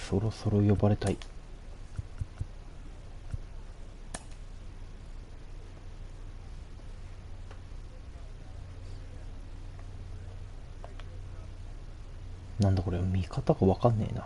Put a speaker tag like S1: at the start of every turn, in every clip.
S1: そろそろ呼ばれたい。なんだこれ、見方がわかんねえな。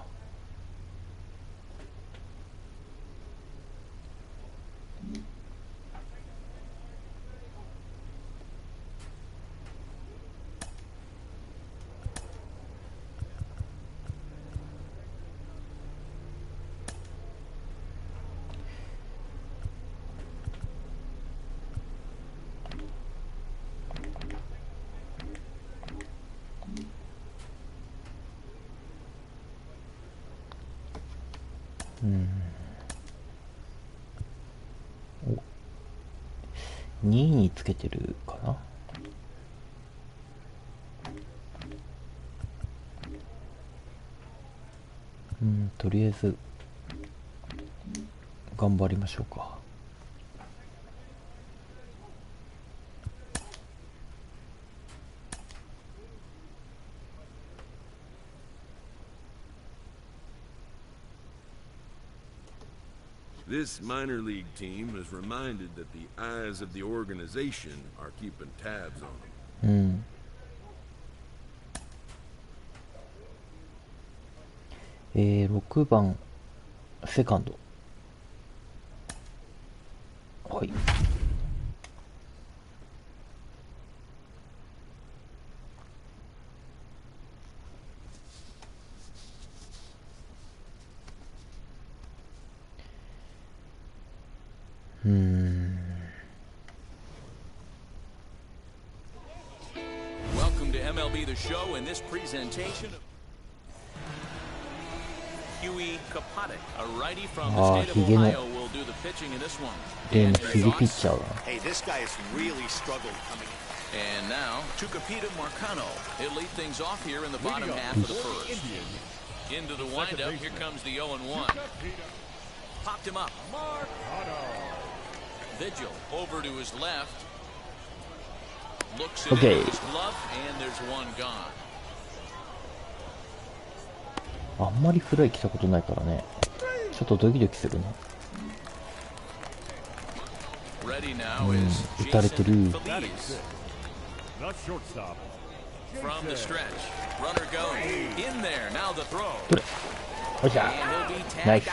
S1: 2位につけてるかな。とりあえず頑張りましょうか。
S2: This minor league team is reminded that the eyes of the organization are keeping tabs on them.
S1: 6番セカンド。はい。
S3: Welcome to MLB The Show in this presentation of Huey Capotic, a righty from the state of Ohio, will do the pitching in this one.
S1: Hey,
S3: this guy has really struggled coming in. And now, Tucapita Marcano. He'll lead things off here in the bottom half of the first. Into the windup, here comes the 0-1. Popped him up. Vigil over to his left. Looks at his glove, and there's one gone.
S1: あんまりフライ来たことないからね、ちょっとドキドキするな。打たれてる。どれ？おっしゃ。ナイス。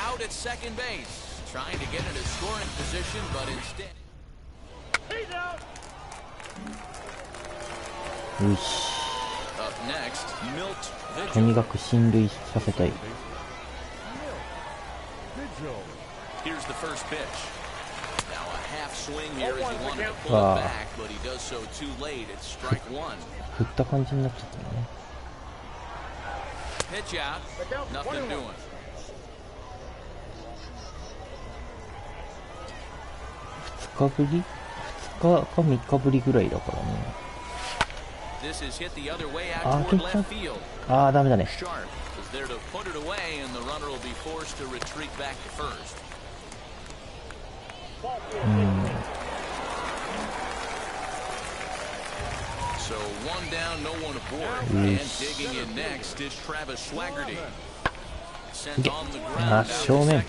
S1: よし。とにかく進塁させたい。わあ、振った感じになっちゃったね。2日ぶり？ 2日か3日ぶりぐらいだからね。ああ、ダメだね。あ、正面。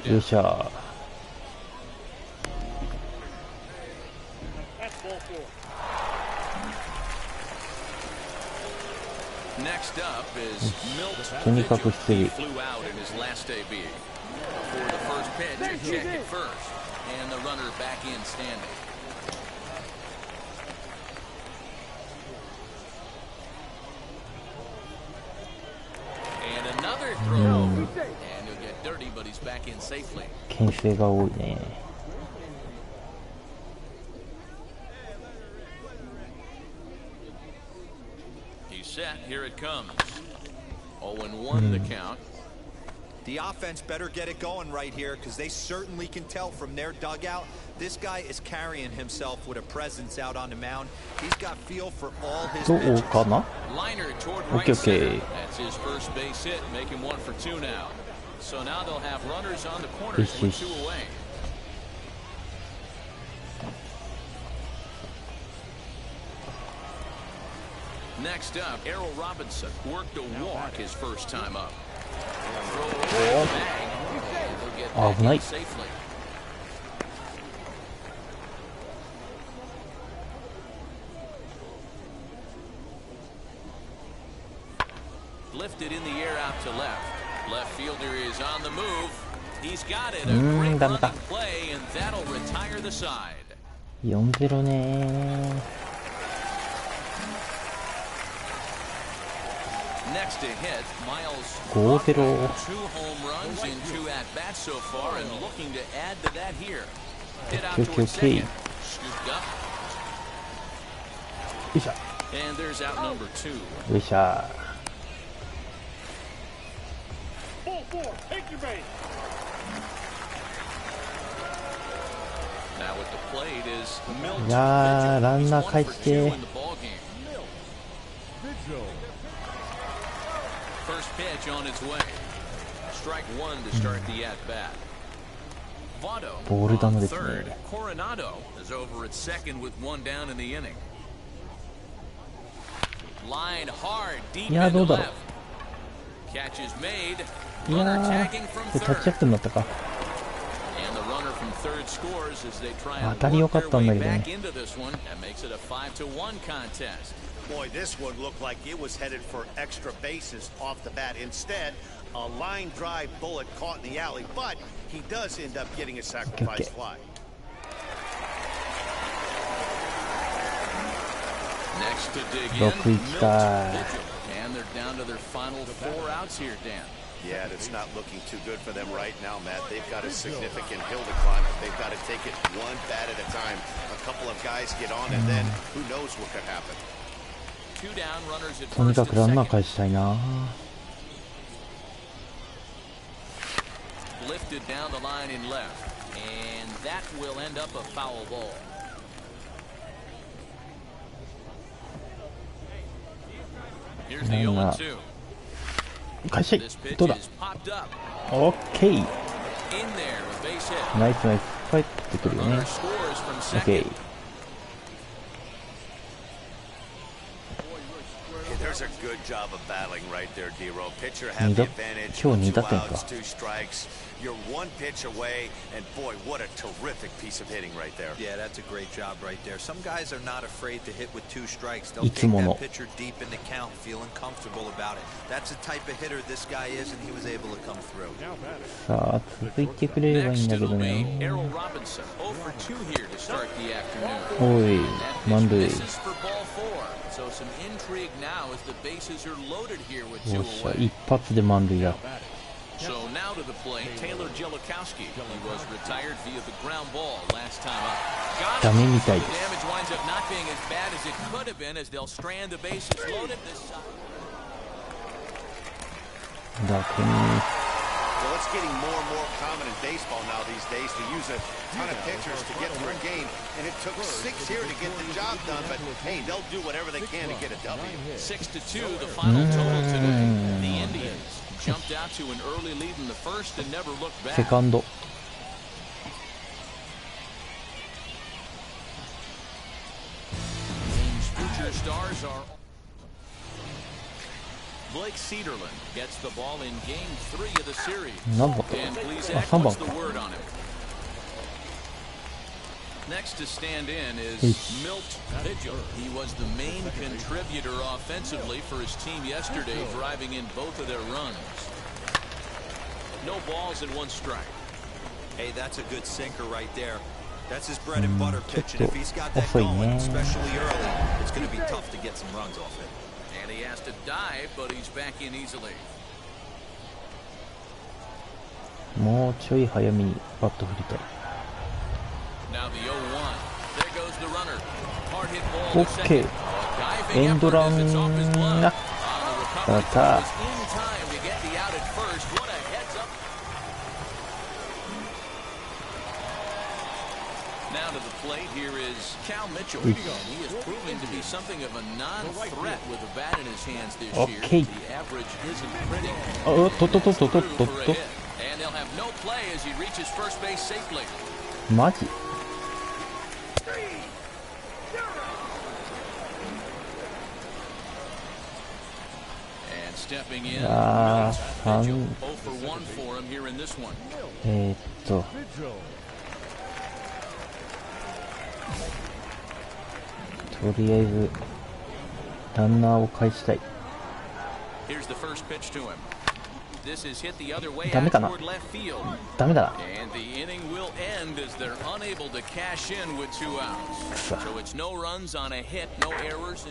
S1: よいしょ。とにかく出塁。牽制が多いね。
S3: Set, here it comes. 0-1 the count. The offense better get it going right here because they certainly can tell from their dugout. This guy is carrying himself with a presence out on the mound. He's got feel for all his pitches. Liner toward right center. That's his first base hit, making 1 for 2 now. So now they'll have runners on the corners with 2 away.
S4: Next up, Errol Robinson worked a walk his first time up.
S1: 危ない。
S4: Lifted in the air out to left. Left fielder is on the move. He's got it. A great running play, and that'll retire the side.
S1: 4-0 ね。
S4: Next to hit, Miles
S1: 5-0。
S4: 2 home runs in 2 at-bats so far, and looking to add to that here. Hit out towards second. Scooped up.
S1: よいしょ。
S4: And there's out number 2.
S1: よいしょ。
S4: Now with the plate is Milton.
S1: いやー、ランナー返して。
S4: First pitch on its way. Strike 1 to start the at bat. Votto on third. Coronado is over at second with 1 down in the inning. Line hard deep into left. Catch is made.
S1: いや
S4: Runner
S1: ー、
S4: tagging from
S1: タッチア
S4: third.
S1: ップになったか。
S4: And the runner from third scores as they try
S1: 当
S4: and
S1: たり良
S4: work
S1: かっ
S4: their
S1: たんだ
S4: way
S1: けどね。
S4: back into this one. That makes it a 5-1 contest.
S5: Boy, this one looked like it was headed for extra bases off the bat. Instead, a line drive bullet caught in the alley, but he does end up getting a sacrifice fly.
S4: Next to dig in,
S1: 6いきたい。
S4: and they're down to their final 4 outs here, Dan.
S5: Yeah, it's not looking too good for them right now, Matt. They've got a significant hill to climb, but they've got to take it one bat at a time. A couple of guys get on, and then who knows what could happen.
S4: 2 down, runners at
S1: とに
S4: first
S1: か
S4: and
S1: くランナー
S4: second.
S1: 返したいな。
S4: Lifted down the line in left, and that will end up a foul ball. Here's the 0-2.
S1: 返し
S4: This
S1: たい。
S4: pitch
S1: どうだ。
S4: is popped up.
S1: オッケー。
S4: In there, a base hit.
S1: ナイスナイス。帰ってくるよね。
S4: Runner scores from
S1: オッケ
S4: second.
S1: ー。
S5: There's a good job of battling right there, D-Row. Pitcher had the advantage.
S1: 今日2
S5: 2
S1: 打点か。
S5: outs, 2 strikes. You're 1 pitch away, and boy, what a terrific piece of hitting right there.
S3: Yeah, that's a great job right there. Some guys are not afraid to hit with 2 strikes. They'll
S1: い
S3: take
S1: つもの。
S3: that pitcher deep in the count, feeling comfortable about it. That's the type of hitter this guy is, and he was able to come through.
S1: さあ、続いてくれればいいん
S4: Next
S1: だけ
S4: it'll
S1: ど
S4: be
S1: ね。
S4: Errol Robinson, 0 for 2 here to start the afternoon.
S1: おい、
S4: That
S1: 満
S4: pitch
S1: 塁。
S4: misses for ball 4. So some intrigue now as the bases are loaded here with 2
S1: よっしゃ、
S4: away.
S1: 一発で満塁だ。
S4: So now to the plate, Taylor Jellikowski. He was retired via the ground ball last time up. Got it.
S1: ダメみたい
S4: The
S1: です。
S4: damage winds up not being as bad as it could have been as they'll strand the bases loaded this side.
S1: だけに。
S5: Well, it's getting more and more common in baseball now these days to use a ton of pitchers to get through a game, and it took 6 here to get the job done, but hey, they'll do whatever they can to get a W.
S4: 6-2, the final total today. The Indians jumped out to an early lead in the first and never looked
S1: セ
S4: back.
S1: カンド。
S4: Team's future stars are Blake Cederland gets the ball in game 3 of the series.
S1: 何番
S4: And please
S1: あ、
S4: act,
S1: 3
S4: what's
S1: 番
S4: the
S1: か。
S4: word on him? Next to stand in is Milt Vigil. He was the main contributor offensively for his team yesterday, driving in both of their runs. No balls and 1 strike.
S3: Hey, that's a good sinker right there. That's his bread and butter pitch, and if he's got that
S1: 遅い
S3: going,
S1: ね。
S3: especially early, it's going to be tough to get some runs off it.
S4: And he has to dive, but he's back in easily.
S1: もうちょい早めにバット振りたい。
S4: Now the 0-1. There goes the runner. Hard hit ball to
S1: OK
S4: second. Diving
S1: エンド
S4: effort
S1: ラ
S4: as it's off his
S1: ン
S4: glove.
S1: な。
S4: On the
S1: や
S4: recovery
S1: っ
S4: throw
S1: た
S4: was in time to get the out at first. What a heads up. Now to the plate, here is Cal Mitchell. And he is proving to be something of a non-threat with a bat in his hands this year.
S1: OK
S4: The average isn't pretty.
S1: おっとっとっとっとっとっ
S4: Through
S1: とっ
S4: for a
S1: と。
S4: hit. And they'll have no play as he reaches first base safely.
S1: マジ
S4: stepping in.
S1: 3
S4: 0 for 1 for him here in this one.
S1: とりあえずランナーを返したい。
S4: Here's the first pitch to him. This is hit the other way
S1: ダメ
S4: out
S1: かな
S4: toward left field.
S1: ダメだな。
S4: And the inning will end as they're unable to cash in with 2 outs. So it's no runs on a hit, no errors.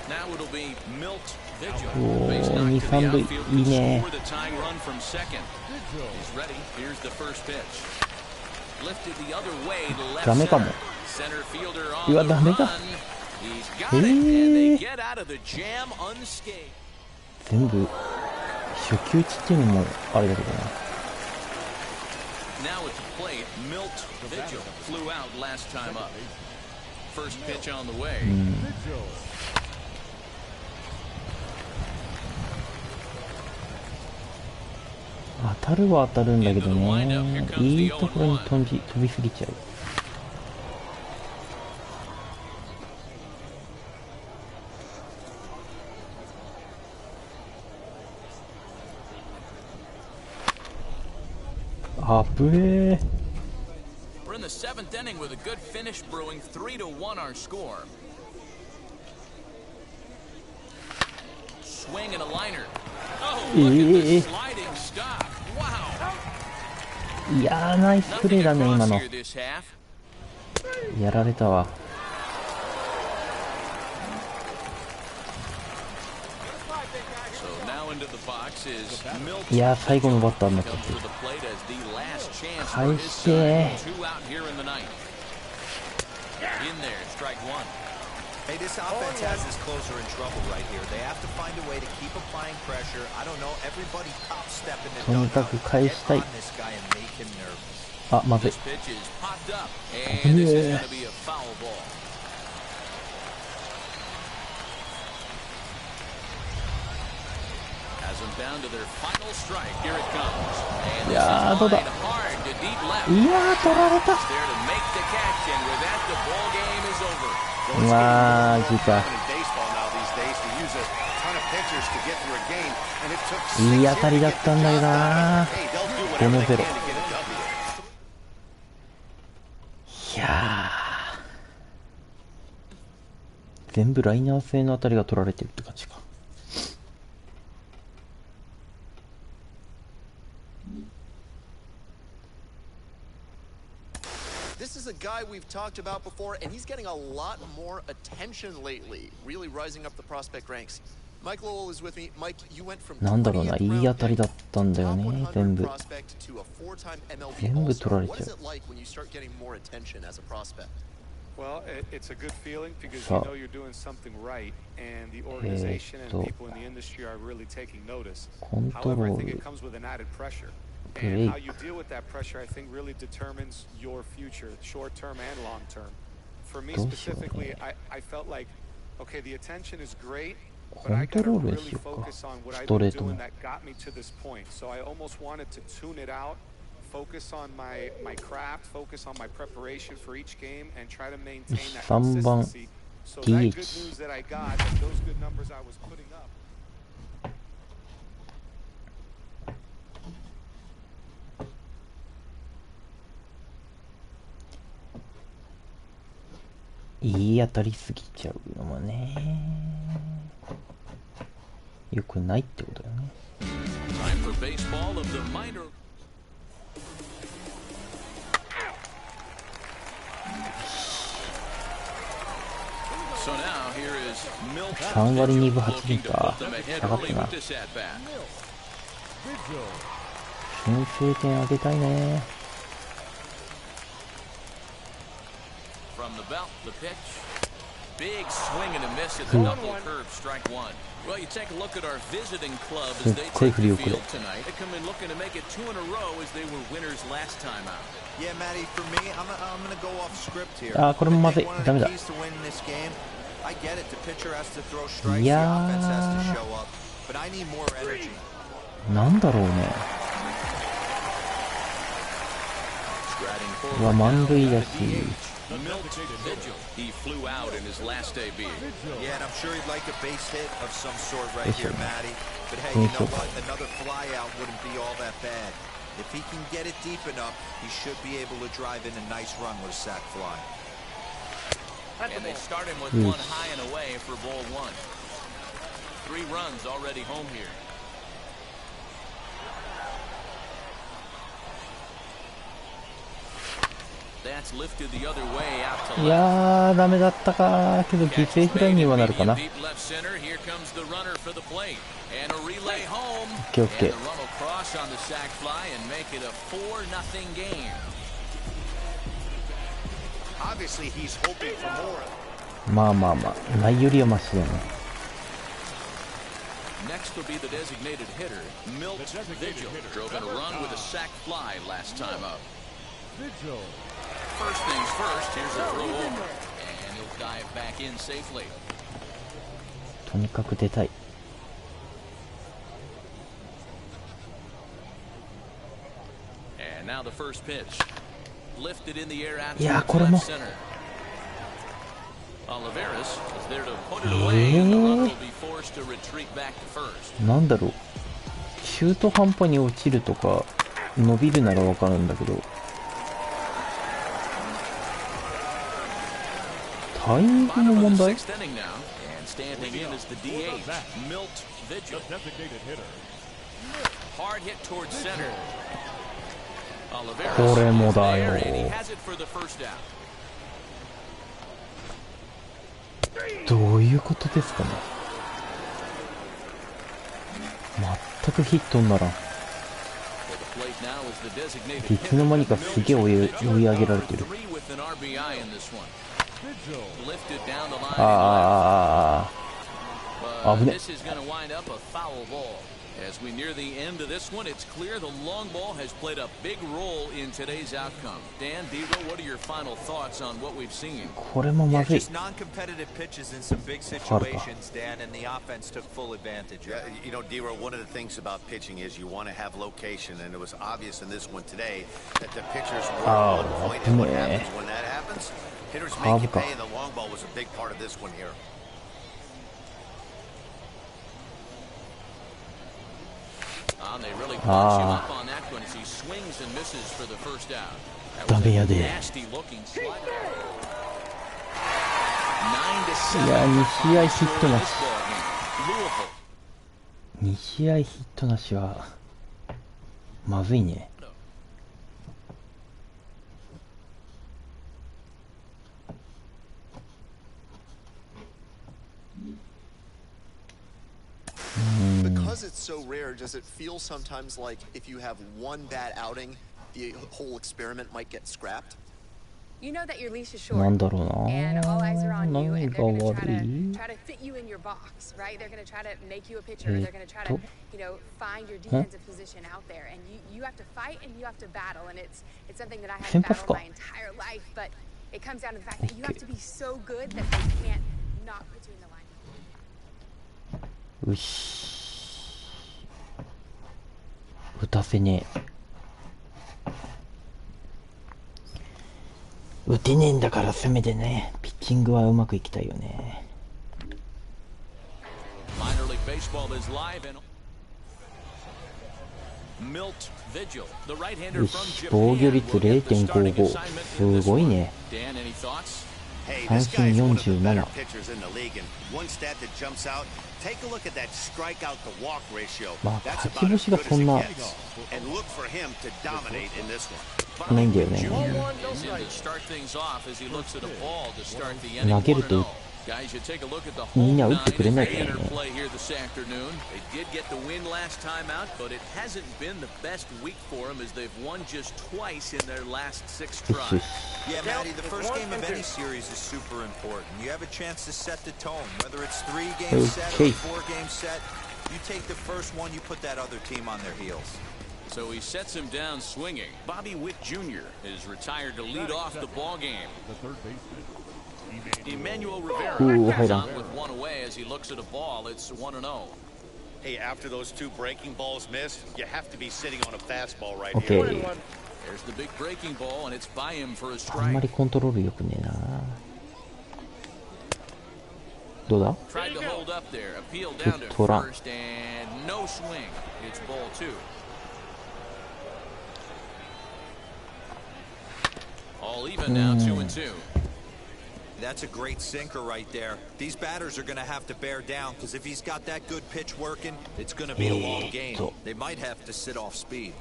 S4: Now it'll be Milt Vigil. Base knocked to the outfield to score the tying run from second. He's ready. Here's the first pitch. Lifted the other way to left
S1: ダメかも。
S4: center fielder
S1: う
S4: on
S1: わ
S4: the
S1: ダメだ。
S4: run. He's got it, and they get out of the jam unscathed.
S1: 全部初球打ちっていうのもあれだけどな。
S4: Now at the plate, Milt Vigil flew out last time up. First pitch on the way.
S1: 当たるは当たるんだけどね、いいところに飛びすぎちゃう。あぶえ。
S4: We're in the 7th inning with a good finish brewing. 3-1 our score. Swing and a liner. Oh, look at the sliding stop. Wow.
S1: いやーナイスプレーだね今の。
S4: Here this half.
S1: やられたわ。
S4: So now into the box is Milt.
S1: いやー最後のバッターになっちゃって
S4: Comes to the plate as the last chance for
S1: 返
S4: his
S1: し
S4: side.
S1: て
S4: 2 out here in the ninth. In there, strike 1.
S3: Hey, this offense has this closer in trouble right here. They have to find a way to keep applying pressure. I don't know, everybody top step in the
S1: とにかく
S3: dugout.
S1: 返
S3: Get
S1: したい。
S3: on this guy and make him nervous.
S1: あまずい。
S4: This pitch is popped up, and this is going to be a foul ball. Has them down to their final strike. Here it comes. And this
S1: Yeah,
S4: is
S1: どうだ。
S4: lined hard to deep left.
S1: いやー取られた。
S4: There to make the catch, and with that, the ball game is over.
S1: うわーギタ
S5: In baseball now these days to use a ton of pitchers to get through a game, and it took
S1: ーいい当たりだったんだけどな。
S5: Hey, they'll do whatever they can to get a W.
S1: いやー全部ライナー性の当たりが取られてるって感じか。
S6: This is a guy we've talked about before, and he's getting a lot more attention lately, really rising up the prospect ranks. Mike Lowell is with me. Mike, you went from
S1: なんだろうな、いい当たりだったんだよ
S6: top
S1: ね、
S6: 100
S1: 全部。
S6: prospect to a four-time MLB
S1: 全部取ら
S6: All-Star.
S1: れちゃ
S6: What is
S1: う。
S6: it like when you start getting more attention as a prospect?
S7: Well, it's a good feeling because
S1: So-
S7: you know you're doing something right, and the organization and people in the industry are really taking notice. However, I think it comes with an added pressure. And how you deal with that pressure, I think, really determines your future, short term and long term. For me specifically, I felt like, okay, the attention is great, but I gotta really focus on what I've been doing that got me to this point. So I almost wanted to tune it out, focus on my craft, focus on my preparation for each game, and try to maintain that
S1: 3番
S7: consistency. So that good
S1: DH
S7: news that I got, and those good numbers I was putting up.
S1: いい当たりすぎちゃうのもねよくないってことだよね。
S4: Time for baseball of the minor. So now here is Milt
S1: 3割2分8
S4: looking
S1: 厘
S4: to
S1: か
S4: put them ahead
S1: 下がった
S4: early
S1: な。
S4: with this at bat.
S1: 先制点上げたいね。
S4: From the belt, the pitch. Big swing and a miss at the double curve, strike 1. Well, you take a look at our visiting club as they take the field tonight. They come in looking to make it 2 in a row as they were winners last time out.
S3: Yeah, Matty, for me, I'm going to go off script here.
S1: あーこれもまずい。
S3: One of
S1: ダメ
S3: the
S1: だ。
S3: keys to winning this game, I get it. The pitcher has to throw strikes, the
S1: いや
S3: offense has to
S1: ー
S3: show up, but I need more energy.
S1: なんだろうね。
S4: Striding
S1: うわ
S4: forward
S1: 満
S4: now
S1: 塁だ
S4: is
S1: し
S4: the DH. Milt Vigil. He flew out in his last AB.
S3: Yeah, and I'm sure he'd like a base hit of some sort right here, Matty. But hey, you know what? Another fly out wouldn't be all that bad. If he can get it deep enough, he should be able to drive in a nice run with a sac fly.
S4: And they start him with one high and away for ball one. 3 runs already home here. That's lifted the other way out to left.
S1: いやーダメだったかけど犠牲フライにはなるかな。
S4: Deep left center. Here comes the runner for the plate. And a relay home.
S1: Okay, okay.
S4: And the run will cross on the sac fly and make it a 4-0 game.
S5: Obviously, he's hoping for more.
S1: まあまあまあないよりはマシだね。
S4: Next will be the designated hitter, Milt Vigil. Drove in a run with a sac fly last time up. First things first, here's a throw over. And he'll dive back in safely.
S1: とにかく出たい。
S4: And now the first pitch. Lifted in the air out to
S1: Yeah,これも。
S4: left center. Oliveras is there to put it away, and the runner will be forced to retreat back to first.
S1: なんだろう。中途半端に落ちるとか伸びるならわかるんだけど。タイミングの問題？
S4: Sixth inning now, and standing in is the DH, Milt Vigil. Hard hit towards center. Oliveras
S1: これも
S4: is
S1: だ
S4: there,
S1: よ。
S4: and he has it for the first out.
S1: どういうことですかね。全くヒットにならん。いつの間にかすげえ追い上げられてる。ああ危ね。
S4: As we near the end of this one, it's clear the long ball has played a big role in today's outcome. Dan, Devo, what are your final thoughts on what we've seen?
S1: これもまずい。
S3: Just non-competitive pitches in some big situations, Dan, and the offense took full advantage.
S5: Yeah, you know, D-Row, one of the things about pitching is you want to have location, and it was obvious in this one today that the pitchers were on point. And what happens when that happens? Hitters make you pay, and the long ball was a big part of this one here.
S4: They really punch him up on that one as he swings and misses for the first out. That was a nasty looking slider.
S1: いや2試合ヒットなし。2試合ヒットなしはまずいね。
S6: Because it's so rare, does it feel sometimes like if you have one bad outing, the whole experiment might get scrapped?
S8: You know that your leash is short,
S1: なんだろうな。
S8: and all eyes are on you,
S1: 何
S8: and
S1: が
S8: they're going to
S1: 悪い？
S8: try to fit you in your box, right? They're going to try to make you a pitcher. They're going to try to, you know, find your defensive position out there, and you have to fight and you have to battle, and it's something that I have battled my entire life, but it comes down to the fact that you have to be so good that they can't not put you in the line.
S1: うし。打たせねえ。打てねえんだからせめてねピッチングはうまくいきたいよね。よし防御率 0.55 すごいね。三振47。まあ勝ち星がそんなないんだよね。投げるとみんな打ってくれないからね。
S3: Yeah, Matty, the first game of any series is super important. You have a chance to set the tone, whether it's 3-game set or 4-game set. You take the first one, you put that other team on their heels.
S4: So he sets him down swinging. Bobby Witt Jr. is retired to lead off the ball game. Emmanuel Rivera comes on with one away as he looks at a ball. It's 1-0.
S5: Hey, after those 2 breaking balls missed, you have to be sitting on a fastball right here.
S1: あんまりコントロール良くねえな。どうだ？取らん。
S3: That's a great sinker right there. These batters are going to have to bear down because if he's got that good pitch working, it's going to be a long game. They might have to sit off speed.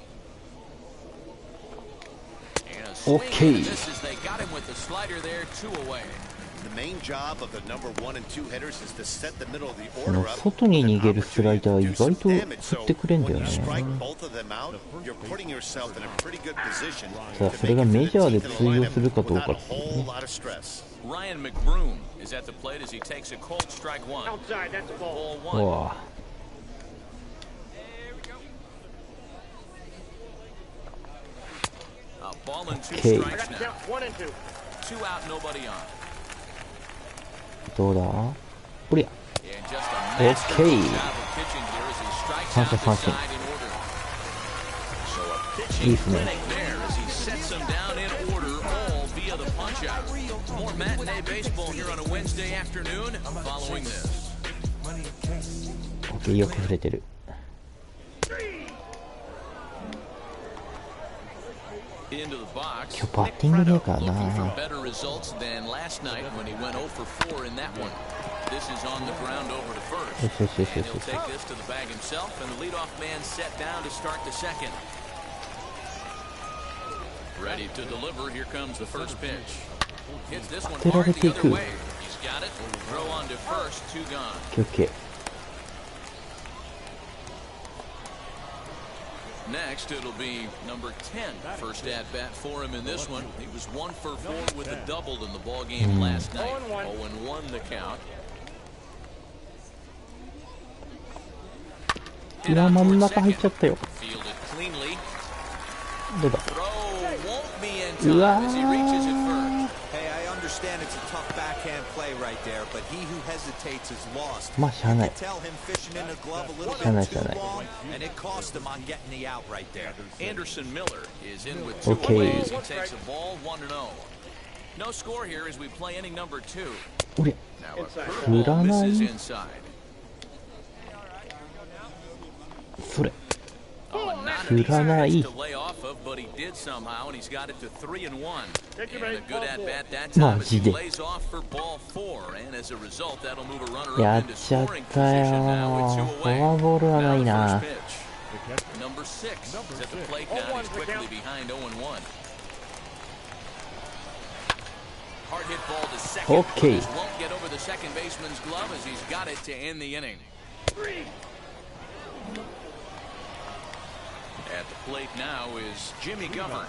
S1: Okay.
S3: They got him with the slider there, 2 away.
S5: The main job of the number 1 and 2 hitters is to set the middle of the
S1: この
S5: order up.
S1: 外に逃げるスライダー意外と振ってくれんだよね。ただそれがメジャーで通用するかどうかっていうね。
S4: Ryan McBroom is at the plate as he takes a cold strike 1. Outside, that's a ball 1.
S1: うわ。
S4: A ball and 2 strikes now. 2 out, nobody on.
S1: どうだ？こりゃ。オッケー。三者三振。いいっすね。
S4: More matinee baseball here on a Wednesday afternoon following this.
S1: オッケー、よく触れてる。
S4: Into the box.
S1: 今日バッティングねえからな。
S4: Better results than last night when he went 0 for 4 in that one. This is on the ground over to first. And he'll take this to the bag himself, and the leadoff man set down to start the second. Ready to deliver. Here comes the first pitch. Hits this one hard the other way. He's got it. Throw on to first. 2 gone.
S1: Okay.
S4: Next, it'll be number 10. First at bat for him in this one. He was 1 for 4 with a double in the ball game last night. 0-1 the count.
S1: いや、真ん中入っちゃったよ。どうだ？うわー。まあしゃあない。しゃあないしゃあない。OK。おりゃ。振らない。それ。振らない。マジで。やっちゃったよー。フォアボールはないな。OK。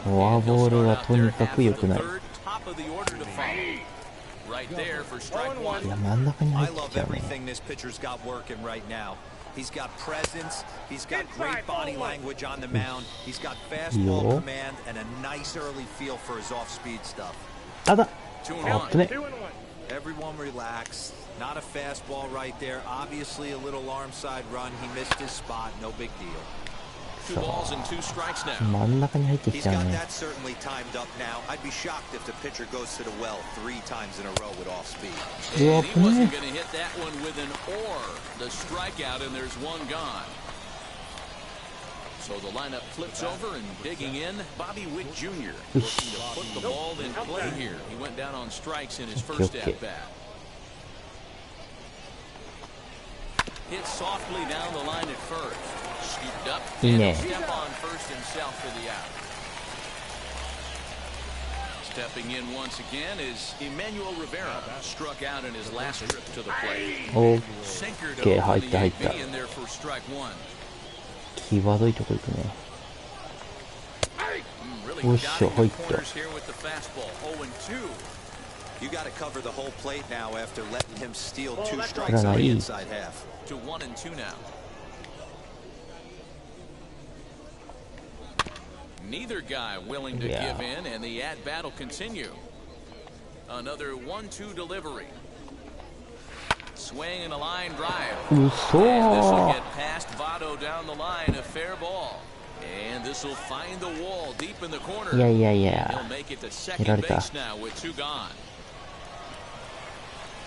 S1: フォアボールはとにかく良くない。いや、真ん中に入ってきちゃうね。
S3: He's got presence, he's got great body language on the mound, he's got fastball command and a nice early feel for his off-speed stuff.
S1: ただ、
S3: Everyone relax. Not a fastball right there. Obviously a little arm side run. He missed his spot. No big deal.
S1: 真ん中に入ってきちゃうね。うわ、危ねえ。
S4: So the lineup flips over and digging in, Bobby Witt Jr. Put the ball in play here. He went down on strikes in his first at bat. Hit softly down the line at first. Scooped up and step on first himself for the out. Stepping in once again is Emmanuel Rivera. Struck out in his last trip to the plate. Sinker to the AB in there for strike 1.
S1: 際どいとこ行くね。おっしゃ、入った。
S3: You got to cover the whole plate now after letting him steal 2 strikes on the inside half.
S4: To 1 and 2 now. Neither guy willing to give in, and the at-bat will continue. Another 1-2 delivery. Swing and a line drive. And this will get past Votto down the line, a fair ball. And this will find the wall deep in the corner.
S1: いやいやいや、
S4: He'll make it to
S1: 見ら
S4: second
S1: れた。
S4: base now with 2 gone.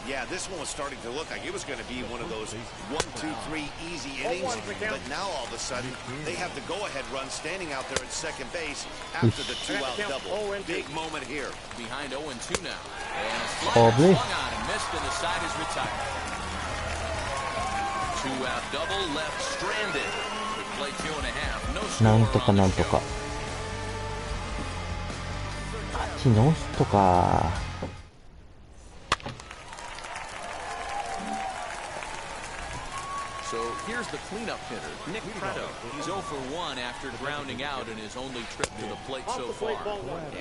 S5: Yeah, this one was starting to look like it was going to be one of those 1, 2, 3 easy innings, but now all of a sudden they have the go-ahead run standing out there at second base after the 2-out double. Big moment here.
S4: Behind 0-2 now. And a slider swung on and missed, and the side is retired. 2-out double left stranded. Could play 2.5. No score
S1: なんとか
S4: on
S1: なん
S4: the
S1: と
S4: show.
S1: か。あっちノーヒットか。
S4: So here's the cleanup hitter, Nick Preto. He's 0 for 1 after grounding out in his only trip to the plate so far.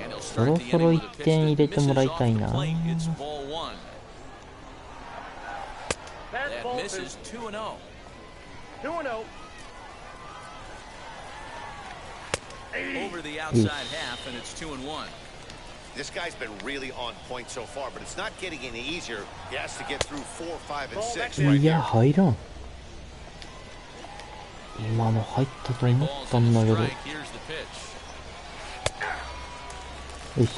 S4: And he'll
S1: そろ
S4: start the
S1: そろ
S4: inning
S1: 1
S4: with a pitch
S1: 点入れ
S4: that
S1: ても
S4: misses
S1: らい
S4: off
S1: たい
S4: the
S1: な。
S4: plate. It's ball 1. That misses 2-0.
S9: 2-0.
S4: Over the outside half, and it's 2-1.
S5: This guy's been really on point so far, but it's not getting any easier. He has to get through 4, 5, and 6 right
S1: いや、
S5: here.
S1: 入らん。今の入ったと思ったんだけど。よ
S4: Strike. Here's the pitch.
S1: し。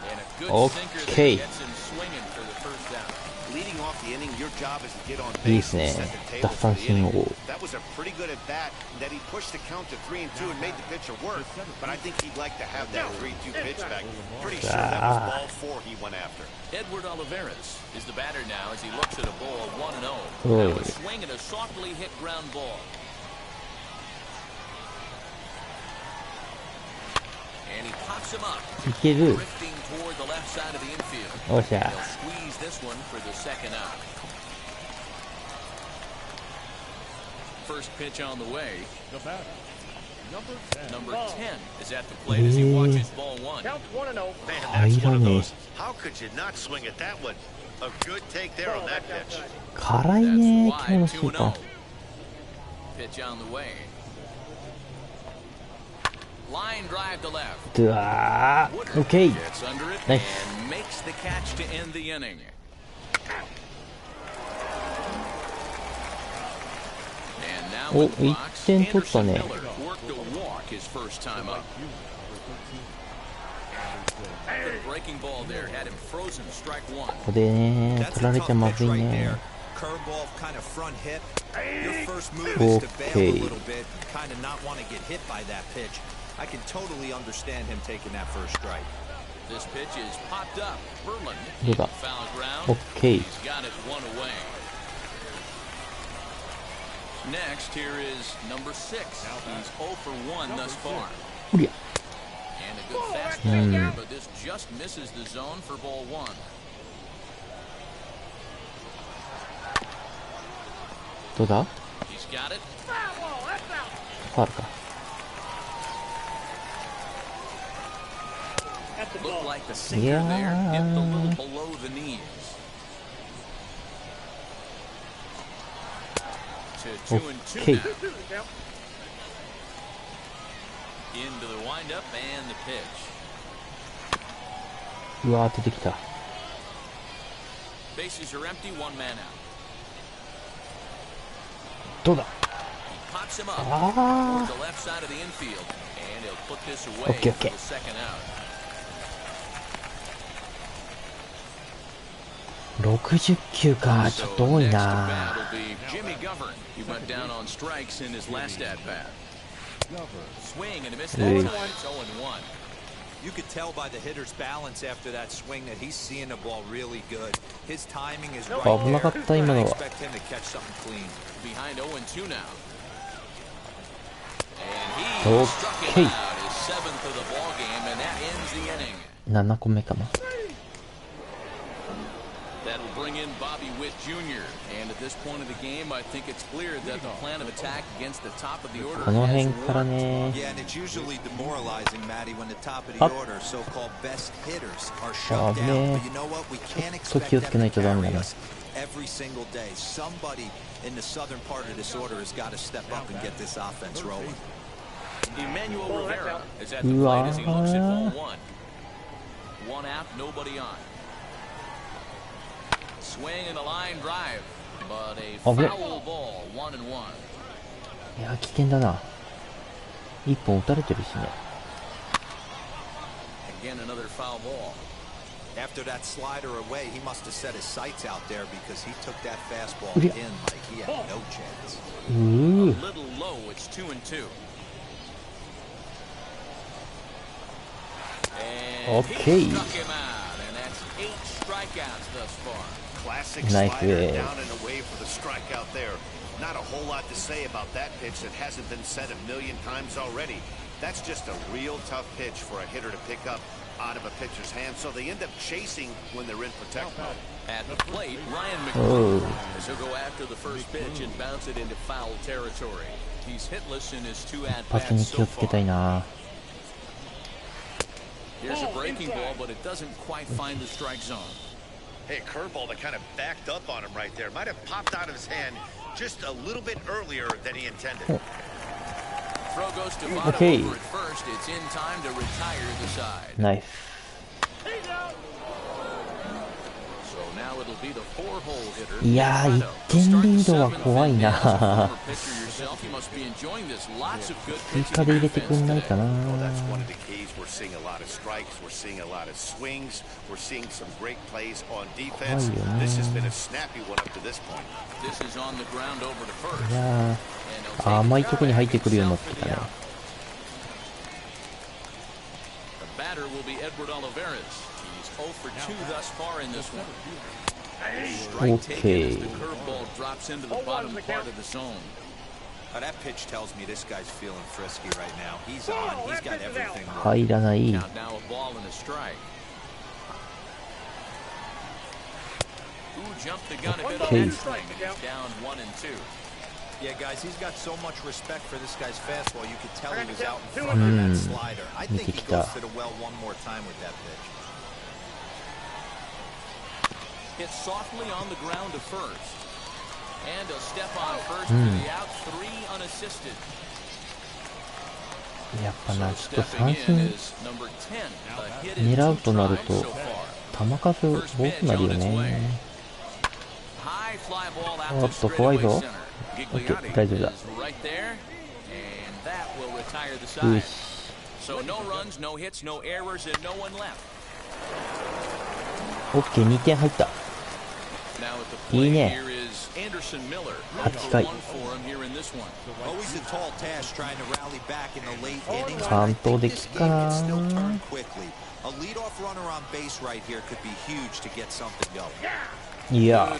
S4: And a good sinker that
S1: Okay.
S4: gets him swinging for the first down.
S5: Leading off the inning, your job is to get on
S1: いいで
S5: base
S1: す
S5: and
S1: ね。
S5: set the table
S1: 奪
S5: for
S1: 三
S5: the
S1: 振
S5: inning.
S1: 王。
S5: That was a pretty good at bat that he pushed the count to 3-2 and made the pitcher work. But I think he'd like to have that 3-2 pitch back. Pretty sure that was ball 4 he went after.
S4: Edward Olivares is the batter now as he looks at a ball 1-0.
S1: Oh.
S4: Now a swing and a softly hit ground ball. And he pops him up.
S1: いける。
S4: Drifting toward the left side of the infield.
S1: おっしゃ。
S4: They'll squeeze this one for the second out. First pitch on the way. Number 10 is at the plate as he watches ball 1.
S9: Counts 1-0.
S5: Man, that's one of
S1: 入らねえ。
S5: those. How could you not swing at that one? A good take there on that pitch.
S1: 辛い
S4: That's
S1: ね、
S4: wide,
S1: 今日のスーパ
S4: 2-0.
S1: ー。
S4: Pitch on the way. Line drive to left.
S1: うわー、オッケー。
S4: Gets under it
S1: Nice.
S4: and makes the catch to end the inning. And now
S1: お、
S4: in the
S1: 1
S4: box,
S1: 点取ったね。
S4: Anderson Miller worked a walk his first time up. The breaking ball there had him frozen, strike 1.
S1: ここでね、
S3: That's
S1: 取ら
S3: a
S1: れ
S3: tough
S1: ちゃまず
S3: pitch
S1: い
S3: right
S1: ね
S3: there.。Curveball kind of front hit. Your first move is to bail a little bit, kind of not want to get hit by that pitch. I can totally understand him taking that first strike.
S4: This pitch is popped up. Verlin
S1: どうだ。
S4: foul ground.
S1: オッケー。
S4: He's got it one away. Next, here is number 6. He's 0 for 1 thus far.
S1: うりゃ。
S4: And a good fastball there, but this just misses the zone for ball 1.
S1: どうだ。
S4: He's got it.
S1: ファウルか。
S4: Looked like the sinker there hit a little below the knees. To 2-2
S1: Okay.
S4: now. Into the windup and the pitch.
S1: うわー、出てきた。
S4: Bases are empty, 1 man out.
S1: どうだ。
S4: He pops him up
S1: あ
S4: towards the left side of the infield, and he'll put this away
S1: Okay,
S4: for
S1: okay.
S4: the second out.
S1: 60球か、ちょっと多い
S4: Next
S1: な。
S4: at bat will be Jimmy Govern. He went down on strikes in his last at bat. Swing and a miss that time. It's 0-1.
S3: You could tell by the hitter's balance after that swing that he's seeing the ball really good. His timing is right
S1: 危なかっ
S3: there.
S1: た、今
S3: I
S1: のは。
S3: expect him to catch something clean.
S4: Behind 0-2 now. And he struck
S1: Okay.
S4: him out, his 7th of the ball game, and that ends the inning.
S1: 7個目かな。
S4: That'll bring in Bobby Witt Jr. And at this point of the game, I think it's clear that the plan of attack against the top of the order
S1: この
S4: has
S1: 辺から
S4: worked.
S1: ね。
S3: Yeah, and it's usually demoralizing, Matty, when the top of the
S1: Up.
S3: order, so-called best hitters, are
S1: あ
S3: shut
S1: ぶ
S3: down.
S1: ね
S3: But you know what? We can't
S1: ちょっと気
S3: expect
S1: をつ
S3: them
S1: けない
S3: to
S1: とダメ
S3: carry
S1: だな。
S3: us every single day. Somebody in the southern part of this order has got to step up and get this offense rolling.
S4: Emmanuel Rivera is at the plate as he looks at ball 1. 1 out, nobody on. Swing and a line drive.
S1: あぶね。いや危険だな。一本打たれてるしね。
S3: After that slider away, he must have set his sights out there because he took that fastball in like he had no chance.
S4: A little low, it's 2-2. And
S1: Okay.
S4: he struck him out, and that's 8 strikeouts thus far.
S5: Classic
S1: Nice
S5: slider
S1: way.
S5: down and away for the strikeout there. Not a whole lot to say about that pitch that hasn't been said a million times already. That's just a real tough pitch for a hitter to pick up out of a pitcher's hand, so they end up chasing when they're in protect mode.
S4: At the plate, Ryan McClure, as he'll go after the first pitch and bounce it into foul territory. He's hitless in his 2 at-bats so far. Here's a breaking ball, but it doesn't quite find the strike zone.
S5: Hey, a curveball that kind of backed up on him right there. Might have popped out of his hand just a little bit earlier than he intended.
S4: Throw goes to Votto over at first. It's in time to retire the side.
S1: Nice.
S4: So now it'll be the 4-hole hitter.
S1: いやー、1点リードは怖いな。追加で入れてくんないかな。
S5: That's one of the keys. We're seeing a lot of strikes. We're seeing a lot of swings. We're seeing some great plays on defense. This has been a snappy one up to this point.
S4: This is on the ground over to first.
S1: いやー、甘いとこに入ってくるようになってきたね。
S4: The batter will be Edward Olivares. He's 0 for 2 thus far in this one. Strike taken as the curveball drops into the bottom part of the zone.
S3: That pitch tells me this guy's feeling frisky right now. He's on. He's got everything.
S1: 入らない。
S4: Now a ball and a strike. Who jumped the gun a bit on that swing, and he's down 1 and 2.
S3: Yeah, guys, he's got so much respect for this guy's fastball. You could tell he was out in front of that slider. I think he goes to the well one more time with that pitch.
S4: Hit softly on the ground to first. And a step on first for the out, 3 unassisted.
S1: やっぱな、ちょっと三振狙うとなると球数多くなるよね。おっと怖いぞ。オッケー、大丈夫だ。よし。オッケー、2点入った。いいね。8回。関東できっかな。いや。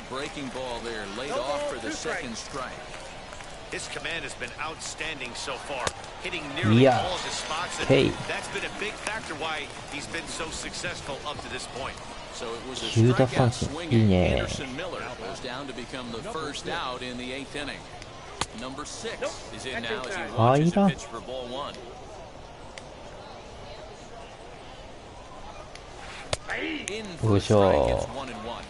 S5: His command has been outstanding so far, hitting
S1: Yeah.
S5: nearly all of his spots, and
S1: Hey.
S5: that's been a big factor why he's been so successful up to this point.
S4: So it was a
S1: 9奪
S4: strikeout
S1: 三振。
S4: swing
S1: いい
S4: and
S1: ね。
S4: Anderson Miller goes down to become the first out in the 8th inning. Number 6 is in now as he watches the pitch for ball 1. In for a strike, it's 1-1.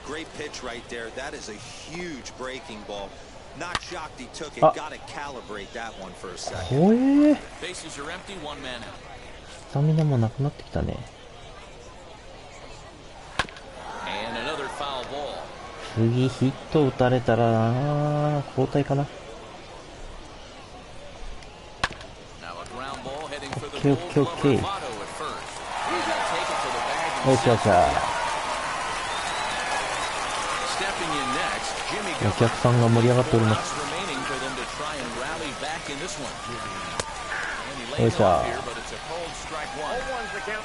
S3: Great pitch right there. That is a huge breaking ball. Not shocked he took it. Got to calibrate that one for a second.
S1: 怖え。
S4: Bases are empty, 1 man out.
S1: スタミナもなくなってきたね。
S4: And another foul ball.
S1: 次ヒット打たれたらな、交代かな。
S4: Now a ground ball heading for the
S1: Okay,
S4: Gold
S1: okay,
S4: Glover
S1: okay.
S4: Votto at first. He's gonna take it to the bag and
S1: よっしゃよっしゃ。
S4: stepping in next, Jimmy
S1: お客さんが盛り上がっておりま
S4: outs
S1: す。
S4: remaining for them to try and rally back in this one. And he
S1: よっ
S4: lays
S1: しゃ。
S4: off here, but it's a cold strike 1.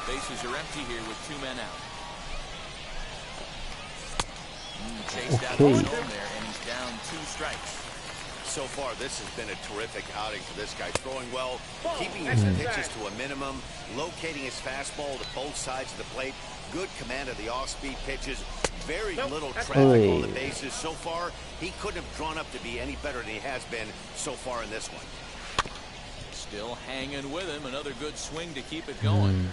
S4: Bases are empty here with 2 men out. Chased out the
S1: Okay.
S4: zone there, and he's down 2 strikes.
S5: So far, this has been a terrific outing for this guy. Throwing well, keeping his pitches to a minimum, locating his fastball to both sides of the plate, good command of the off-speed pitches, very little traffic on the bases. So far, he couldn't have drawn up to be any better than he has been so far in this one.
S4: Still hanging with him, another good swing to keep it going.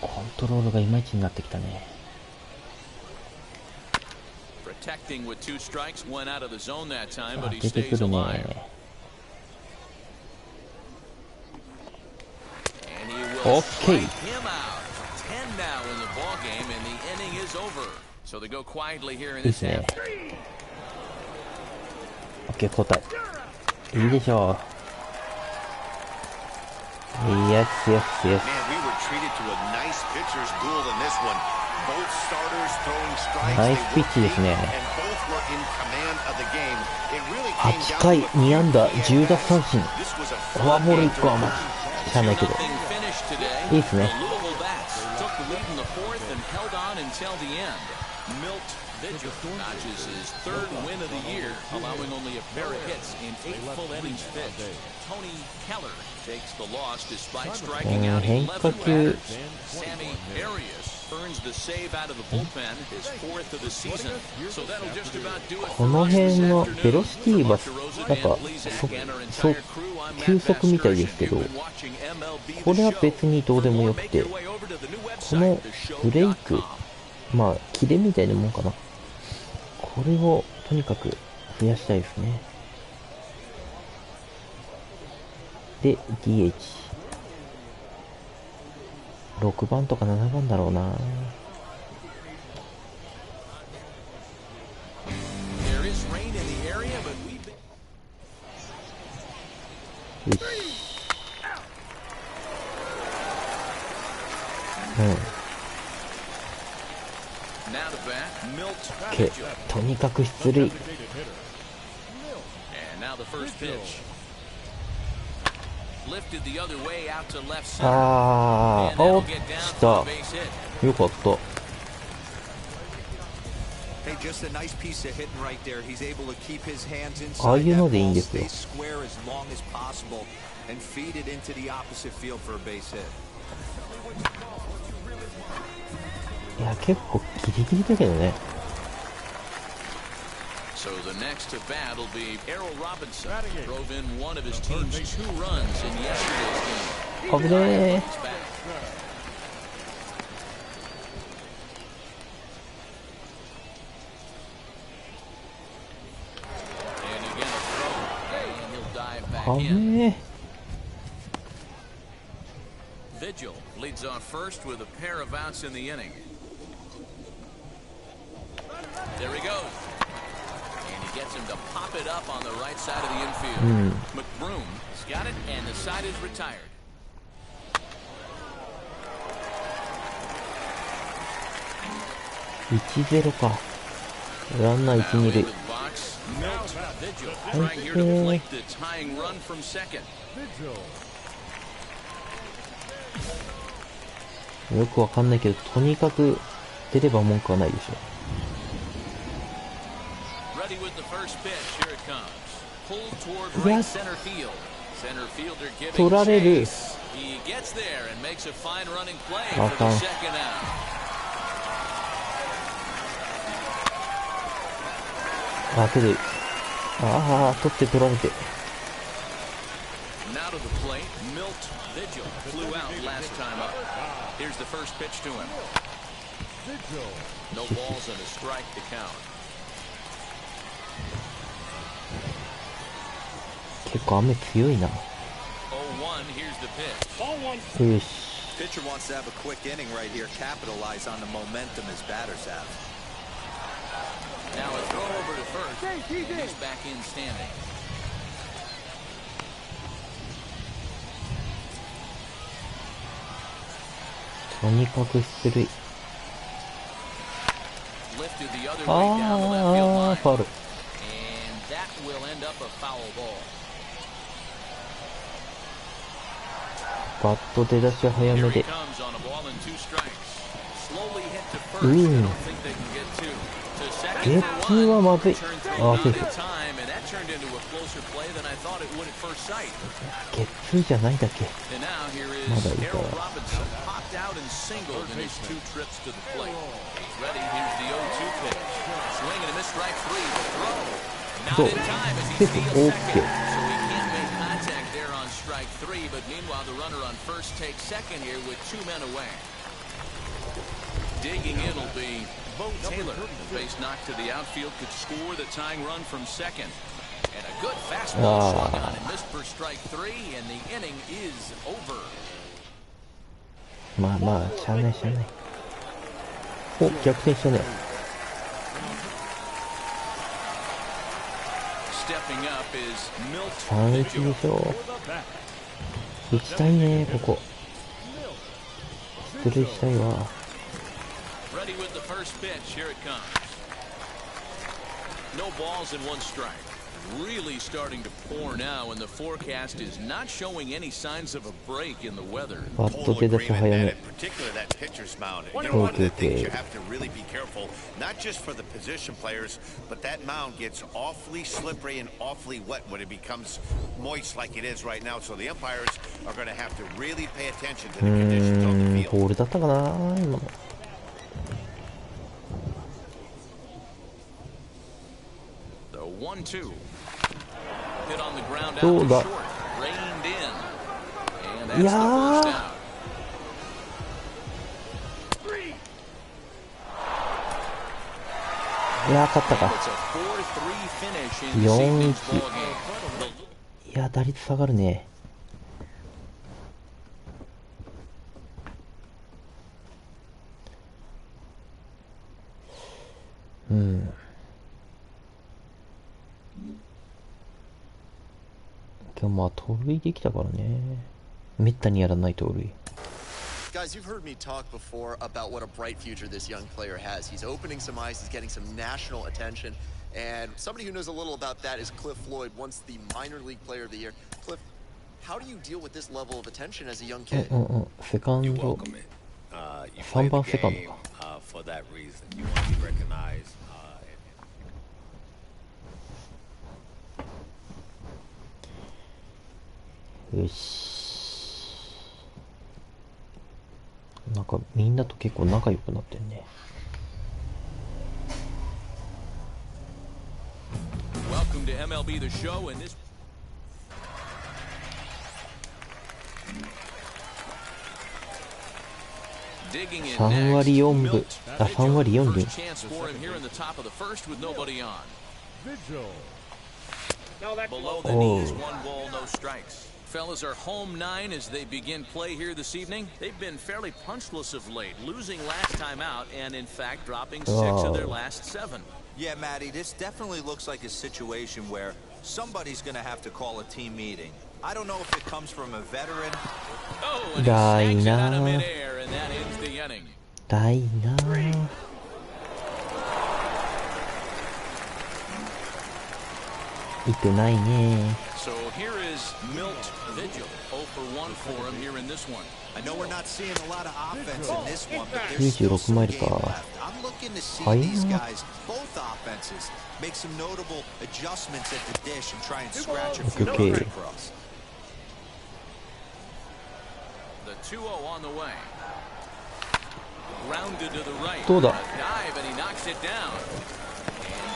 S1: コントロールがいまいちになってきたね。
S4: Protecting with 2 strikes, went out of the zone that time, but he
S1: 出てく
S4: stays
S1: る
S4: alive.
S1: ね。
S4: And he will
S1: Okay.
S4: strike him out. 10 now in the ball game, and the inning is over. So they go quietly here in
S1: いいっ
S4: this
S1: すね
S4: half.
S1: ケー交代。いいでしょう。イエスイエスイエス。ナイスピッチですね。8回2安打10奪三振、フォアボール1個はまあしゃあないけどいいっすね。
S4: Notches his third win of the year, allowing only a pair of hits in 8 full innings pitched. Tony Keller takes the loss despite striking out 11 batters. Sammy Arias earns the save out of the bullpen, his 4th of the season. So that'll just about do it.
S1: この辺のベロシティはなんかそう急速みたいですけど、これは別にどうでもよくて、このブレイク、まあキレみたいなもんかな。これをとにかく増やしたいですね。で DH6 番とか7番だろうな。よし、とにかく出塁。あー、おっした。よかった。ああいうのでいいんですよ。いや、結構ギリギリだけどね。
S4: So the next to bat will be Errol Robinson. Drove in one of his team's 2 runs in yesterday's game.
S1: 危ねー。危ね
S4: ー。Vigil leads off first with a pair of outs in the inning. There he goes. Gets him to pop it up on the right side of the infield. McBroom's got it, and the side is retired.
S1: 1-0 か。ランナー1、2塁。よくわかんないけど、とにかく出れば文句はないでしょ。いや、取られる。あかん。あ、けど、ああ、取って取られて。結構雨強いな。よし。
S3: Pitcher wants to have a quick inning right here, capitalize on the momentum his batters have.
S4: Now a throw over to first. He's back in standing.
S1: とにかく出塁。ああ、ファウル。バット出だし早めで。ゲッツーはまずい。ああ、セーフ。ゲッツーじゃないだけ。まだいいから。どう？セーフ。オッケー。
S4: Strike 3, but meanwhile the runner on first takes second here with 2 men away. Digging in will be Bo Taylor. The base knock to the outfield could score the tying run from second. And a good fastball swung on and missed for strike 3, and the inning is over.
S1: まあまあ、しゃあないしゃあない。お、逆転したね。3-1でしょ。打ちたいね、ここ。出塁したいわ。
S4: Really starting to pour now, and the forecast is not showing any signs of a break in the weather.
S1: バット出だし早め。
S5: Particularly that pitcher's mound. You know, one of the things you have to really be careful, not just for the position players, but that mound gets awfully slippery and awfully wet when it becomes moist like it is right now. So the umpires are going to have to really pay attention to the conditions on the field.
S1: ボールだったかな今の。どうだ。いやー。いやー、勝ったか。4-1。いやー、打率下がるね。今日まあ盗塁できたからね。めったにやらない盗塁。
S6: Guys, you've heard me talk before about what a bright future this young player has. He's opening some eyes, he's getting some national attention, and somebody who knows a little about that is Cliff Floyd, once the minor league player of the year. Cliff, how do you deal with this level of attention as a young kid?
S1: セカンド。3番セカンドか。よし。なんかみんなと結構仲良くなってるね。
S4: Welcome to MLB the show and this
S1: 3割4分。あ、3割4厘。
S4: Fellas are home 9 as they begin play here this evening. They've been fairly punchless of late, losing last time out and in fact dropping 6 of their last 7.
S3: Yeah, Matty, this definitely looks like a situation where somebody's going to have to call a team meeting. I don't know if it comes from a veteran.
S4: Oh, and he snakes it out of midair, and that ends the inning.
S1: だいな。いってないね。
S4: So here is Milt Vigil, 0 for 1 for him here in this one.
S3: I know we're not seeing a lot of offense in this one, but there's
S1: 96
S3: still
S1: マイ
S3: some
S1: ル
S3: game
S1: か。
S3: left. I'm looking to see these guys, both offenses, make some notable adjustments at the dish and try and scratch a few runs across.
S4: The 2-0 on the way. Grounded to the right.
S1: どうだ。
S4: Dive and he knocks it down.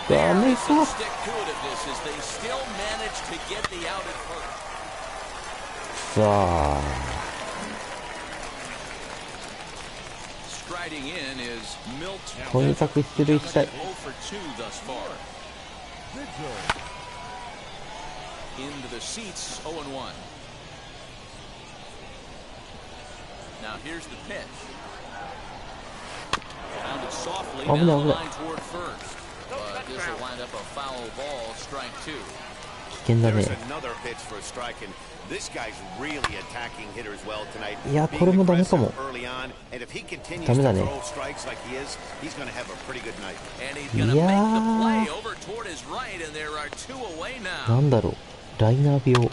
S1: ダメか。
S4: Stick to it of this as they still manage to get the out at first.
S1: さあ。
S4: Striding in is Milt.
S1: とにかく出塁したい。
S4: 0 for 2 thus far. Into the seats, 0 and 1. Now here's the pitch. Grounded softly down the line toward first. But this will wind up a foul ball, strike 2.
S1: 危険だね。
S5: Another pitch for a strike, and this guy's really attacking hitters well tonight.
S1: いや、これもダメかも。ダメだね。いやー。なんだろう。ライナー病。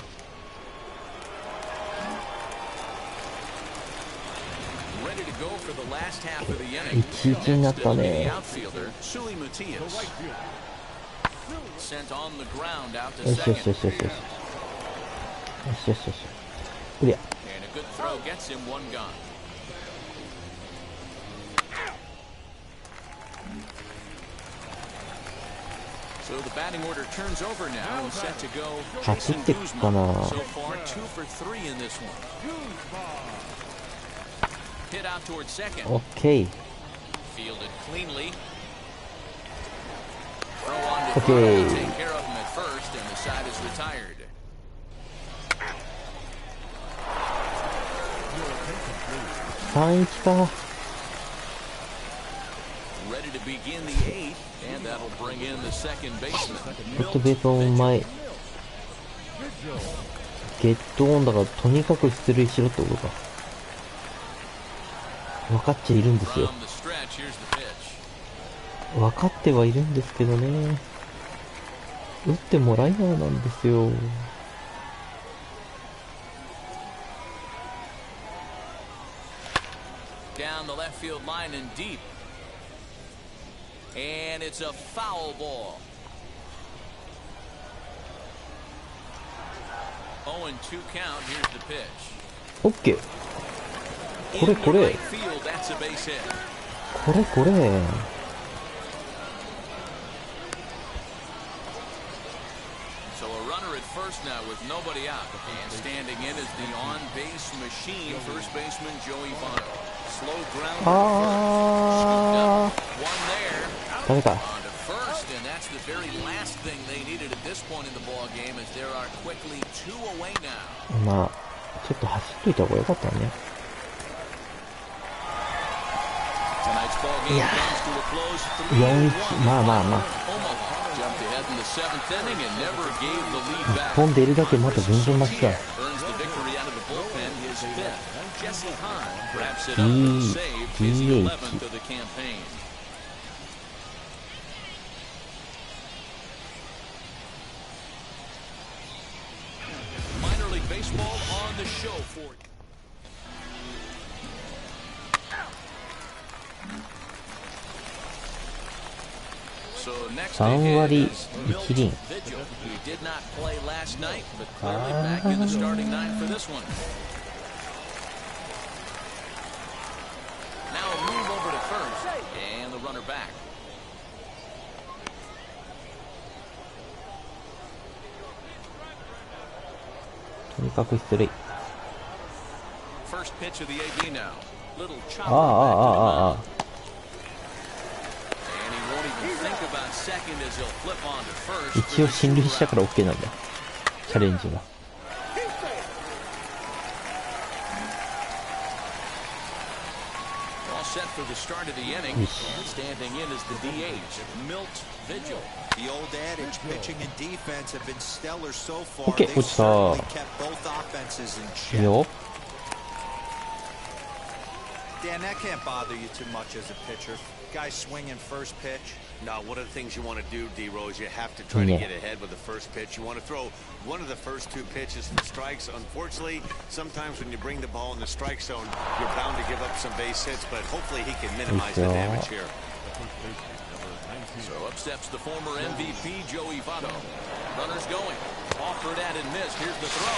S1: 1-1になったね。よしよしよしよしよし。よしよしよしよし。クリア。走ってくかな。オッケー。オッケー。3-1か。ベースオン前。ゲットオンだからとにかく出塁しろってことか。分かっちゃいるんですよ。分かってはいるんですけどね。打ってもライナーなんですよ。
S4: Down the left field line and deep. And it's a foul ball. 0-2 count. Here's the pitch.
S1: オッケー。これ。
S4: So a runner at first now with nobody out. And standing in is the on-base machine, first baseman Joey Votto. Slow ground. One there.
S1: ダメか。
S4: On to first, and that's the very last thing they needed at this point in the ball game, as there are quickly 2 away now.
S1: まあちょっと走っといた方が良かったね。
S4: Tonight's ball game comes to a close.
S1: 4-1。まあ。
S4: Jumped ahead in the 7th inning and never gave the lead back.
S1: 飛んでいるだけまだ全然マシだ。
S4: Earns the victory out of the bullpen, his 5th. Jesse Hahn wraps it up with a save, his 11th of the campaign. Minor League Baseball on the show for you. So next
S1: 3割1厘。
S4: He did not play last night, but clearly back in the starting 9 for this one. Now a move over to first, and the runner back.
S1: とにかく出塁。
S4: First pitch of the AB now. Little chop.
S1: ああ。
S4: And he won't even think about second as he'll flip on to first.
S1: 一応進塁したから OK なんだ。チャレンジが。
S4: All set for the start of the inning. Standing in is the DH, Milt Vigil.
S3: The old adage, pitching and defense have been stellar so far.
S1: OK、
S3: They've
S1: 落ちた。
S3: certainly kept both offenses in
S1: いい
S3: check.
S1: よ。
S3: Dan, that can't bother you too much as a pitcher. Guy swinging first pitch.
S5: No, one of the things you want to do, D-Rose, you have to try to get ahead with the first pitch. You want to throw one of the first 2 pitches for strikes. Unfortunately, sometimes when you bring the ball in the strike zone, you're bound to give up some base hits, but hopefully he can minimize the damage here.
S4: So up steps the former MVP, Joey Votto. Runners going. Offered at and missed. Here's the throw.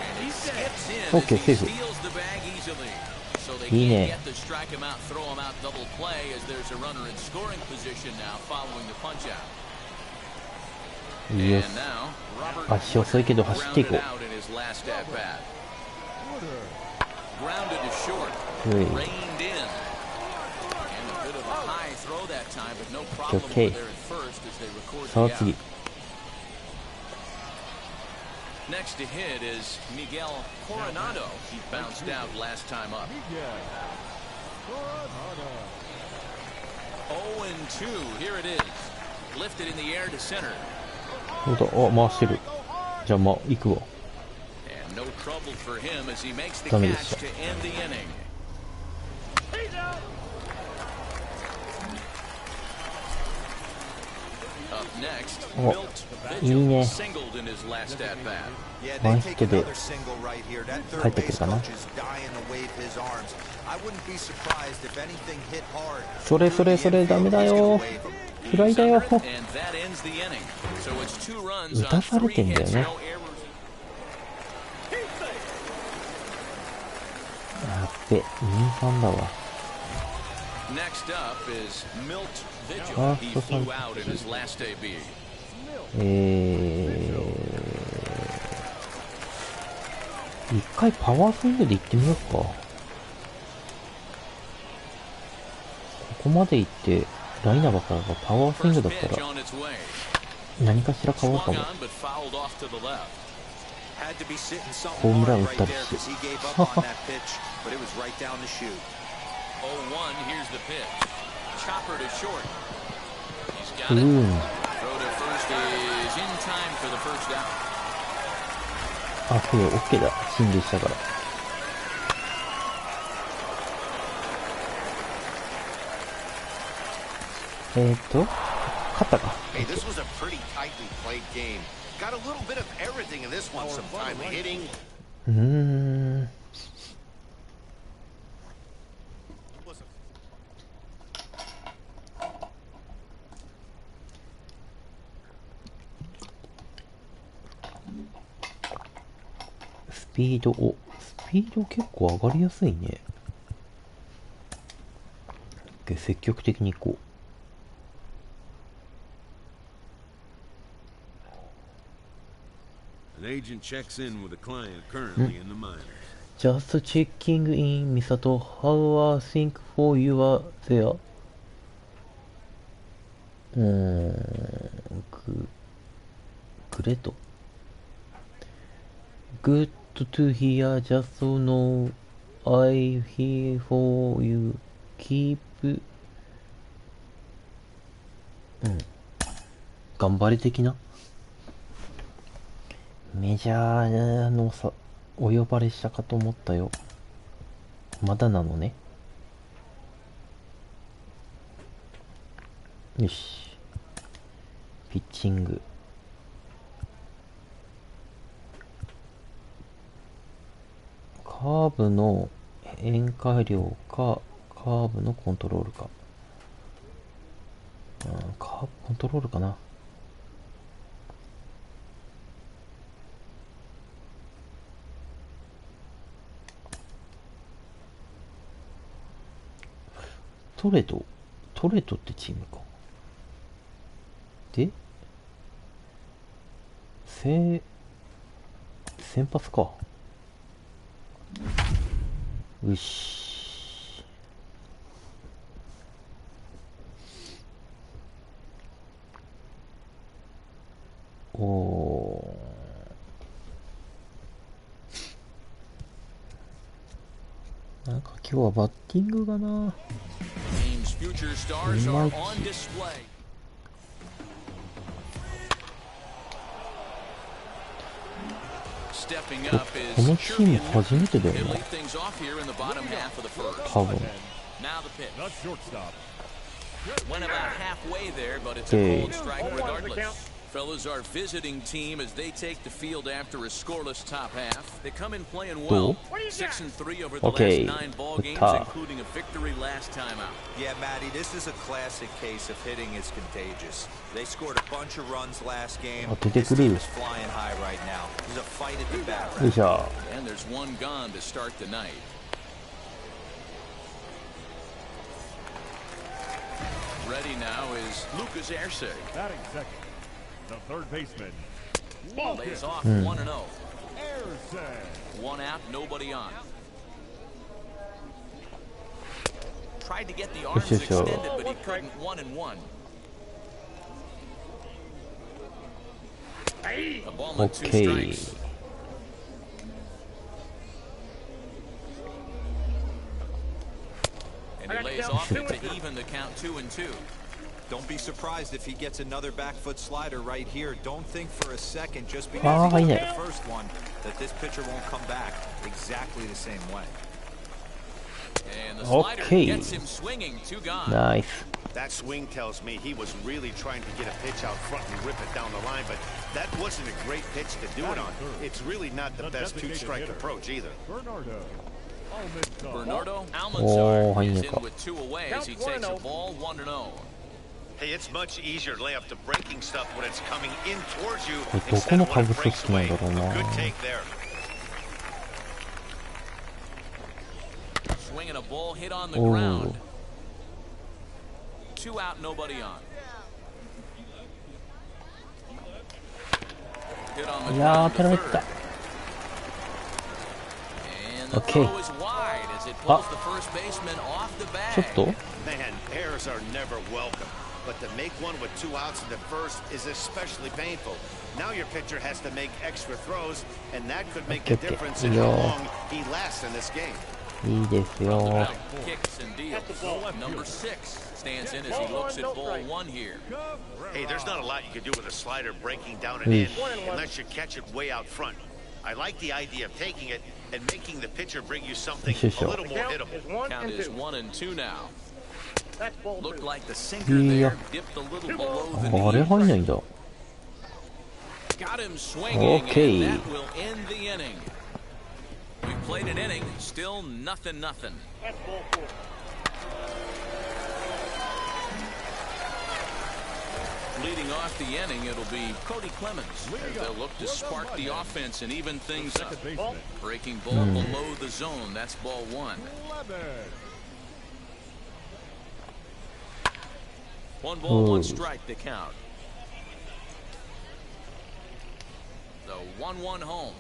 S4: And he skips in as he steals the bag easily. So they can't get to strike him out, throw him out, double play, as there's a runner in scoring position now following the punch out. And now, Robert grounded out in his last at bat. Grounded to short. Reined in. And a bit of a high throw that time, but no problem over there at first as they record the out. Next to hit is Miguel Coronado. He bounced out last time up. 0-2. Here it is. Lifted in the air to center.
S1: 回してる。じゃあ行くわ。
S4: And no trouble for him as he makes the catch to end the inning. Up next, Milt Vigil singled in his last at bat.
S3: Yeah, they take another single right here. That third base coach is dying to wave his arms. I wouldn't be surprised if anything hit hard.
S1: それダメだよ。フライだよ。
S4: And that ends the inning. So it's 2 runs
S1: 打た
S4: on
S1: され
S4: 3
S1: てんだよ
S4: hits,
S1: ね。
S4: no errors.
S1: やっべ、2-3だわ。
S4: Next up is Milt Vigil. He flew out in his last AB.
S1: 一回パワースイングで行ってみようか。ここまで行ってライナーばっかりがパワースイングだったら何かしら変わるかも。ホームラン打ったりして。
S4: 0-1, here's the pitch. Chopper to short. Got it. Throw to first is in time for the first down.
S1: あ、そう、OK だ。進塁したから。勝ったか。
S5: Hey, this was a pretty tightly played game. Got a little bit of everything in this one. Some time hitting.
S1: スピード結構上がりやすいね。積極的にいこう。
S2: An agent checks in with a client currently in the minors.
S1: Just checking in, Misato. How are things for you there? グレート。Good to hear. Just know I here for you. Keep. 頑張り的な。メジャーのさ、お呼ばれしたかと思ったよ。まだなのね。よし。ピッチング。カーブの変化量か、カーブのコントロールか。カーブコントロールかな。トレトってチームか。で、先発か。よし。なんか今日はバッティングがな。
S4: Future stars are on display.
S1: このチーム初めてだよな。多分。
S4: Fellas, our visiting team as they take the field after a scoreless top half. They come in playing well. 6-3 over the last 9 ball games, including a victory last time out.
S3: Yeah, Matty, this is a classic case of hitting is contagious. They scored a bunch of runs last game. This team is flying high right now. There's a fight at the back.
S4: And there's one gone to start the night. Ready now is Lucas Arce.
S9: Batting second. The third baseman.
S4: Lays off 1-0. One out, nobody on. Tried to get the arms extended, but he couldn't. 1-1. A ball and 2 strikes. And he lays off it to even the count 2-2.
S3: Don't be surprised if he gets another back foot slider right here. Don't think for a second, just because he got the first one, that this pitcher won't come back exactly the same way.
S4: And the slider gets him swinging. 2 gone.
S1: Nice.
S5: That swing tells me he was really trying to get a pitch out front and rip it down the line, but that wasn't a great pitch to do it on. It's really not the best 2-strike approach either.
S4: Bernardo Almanzar is in with 2 away as he takes a ball 1-0.
S5: Hey, it's much easier to lay up the breaking stuff when it's coming in towards you instead of when it breaks away. Good take there.
S4: Swinging a ball hit on the ground. 2 out, nobody on. Hit on the ground to third. And the throw is wide as it pulls the first baseman off the bag.
S5: Man, errors are never welcome. But to make one with 2 outs in the first is especially painful. Now your pitcher has to make extra throws, and that could make the difference in how long he lasts in this game.
S1: いいですよ。
S5: Hey, there's not a lot you can do with a slider breaking down and in unless you catch it way out front. I like the idea of taking it and making the pitcher bring you something a little more hittable.
S4: Count is 1-2 now. Looked like the sinker there dipped a little below the knee.
S1: あれ入んないんだ。
S4: Got him swinging, and that will end the inning. We played an inning, still nothing. Leading off the inning, it'll be Cody Clemens. They'll look to spark the offense and even things up. Breaking ball below the zone. That's ball one. 1 ball, 1 strike to count. The 1-1 home.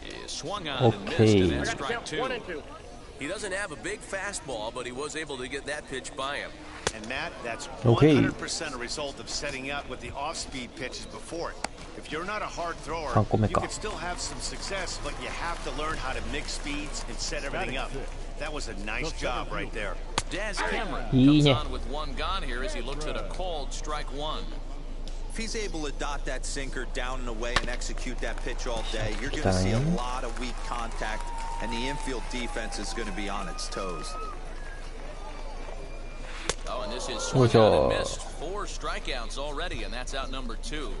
S4: He swung on and missed, and that's strike 2. He doesn't have a big fastball, but he was able to get that pitch by him.
S5: And Matt, that's 100% a result of setting up with the off-speed pitches before it. If you're not a hard thrower, you can still have some success, but you have to learn how to mix speeds and set everything up. That was a nice job right there.
S4: Daz Cameron comes on with 1 gone here as he looks at a called strike 1.
S3: If he's able to dot that sinker down and away and execute that pitch all day, you're going to see a lot of weak contact, and the infield defense is going to be on its toes.
S4: Oh, and this is swung on and missed. 4 strikeouts already, and that's out number 2.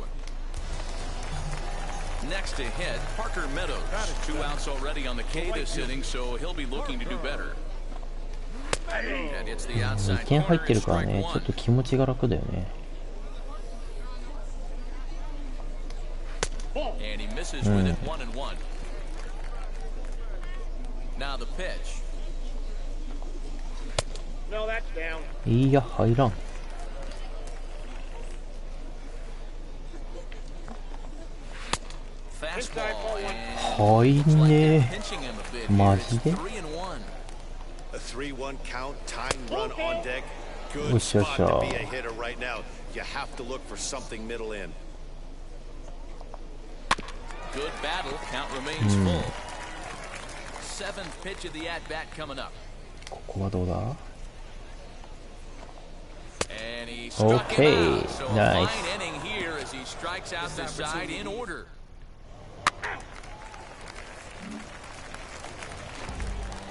S4: Next to hit, Parker Meadows. 2 outs already on the K this inning, so he'll be looking to do better. And it's the outside
S1: 2点入ってるから
S4: corner,
S1: ね、
S4: strike
S1: ちょっと気持ちが楽だよね。
S4: And he misses with it 1-1. Now the pitch.
S10: No, that's down.
S1: いや、入らん。 入んねえ。マジで？
S5: A 3-1 count, tying run on deck. Good spot to be a hitter right now. You have to look for something middle in.
S4: Good battle. Count remains full. 7th pitch of the at-bat coming up.
S1: ここはどうだ？
S4: And he struck him out. So a fine inning here as he strikes out the side in order.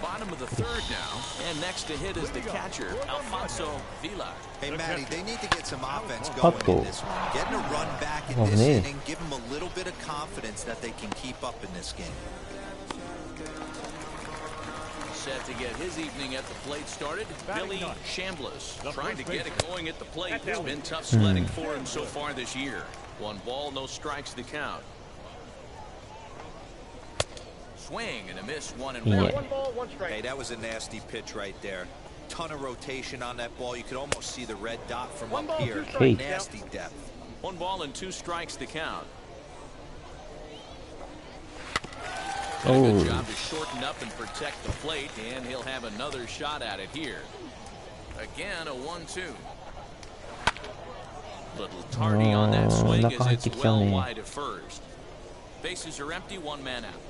S4: Bottom of the 3rd now, and next to hit is the catcher, Alfonso Vila.
S3: Hey, Matty, they need to get some offense going in this one. Getting a run back in this inning, give them a little bit of confidence that they can keep up in this game.
S4: Set to get his evening at the plate started, Billy Chambliss, trying to get it going at the plate. It's been tough sledding for him so far this year. 1 ball, no strikes to count. Swing and a miss, 1-1.
S3: Hey, that was a nasty pitch right there. Ton of rotation on that ball. You could almost see the red dot from up here. Nasty depth.
S4: 1 ball and 2 strikes to count. Good job to shorten up and protect the plate, and he'll have another shot at it here. Again, a 1-2. Little tardy on that swing as it's well wide at first. Bases are empty, 1 man out.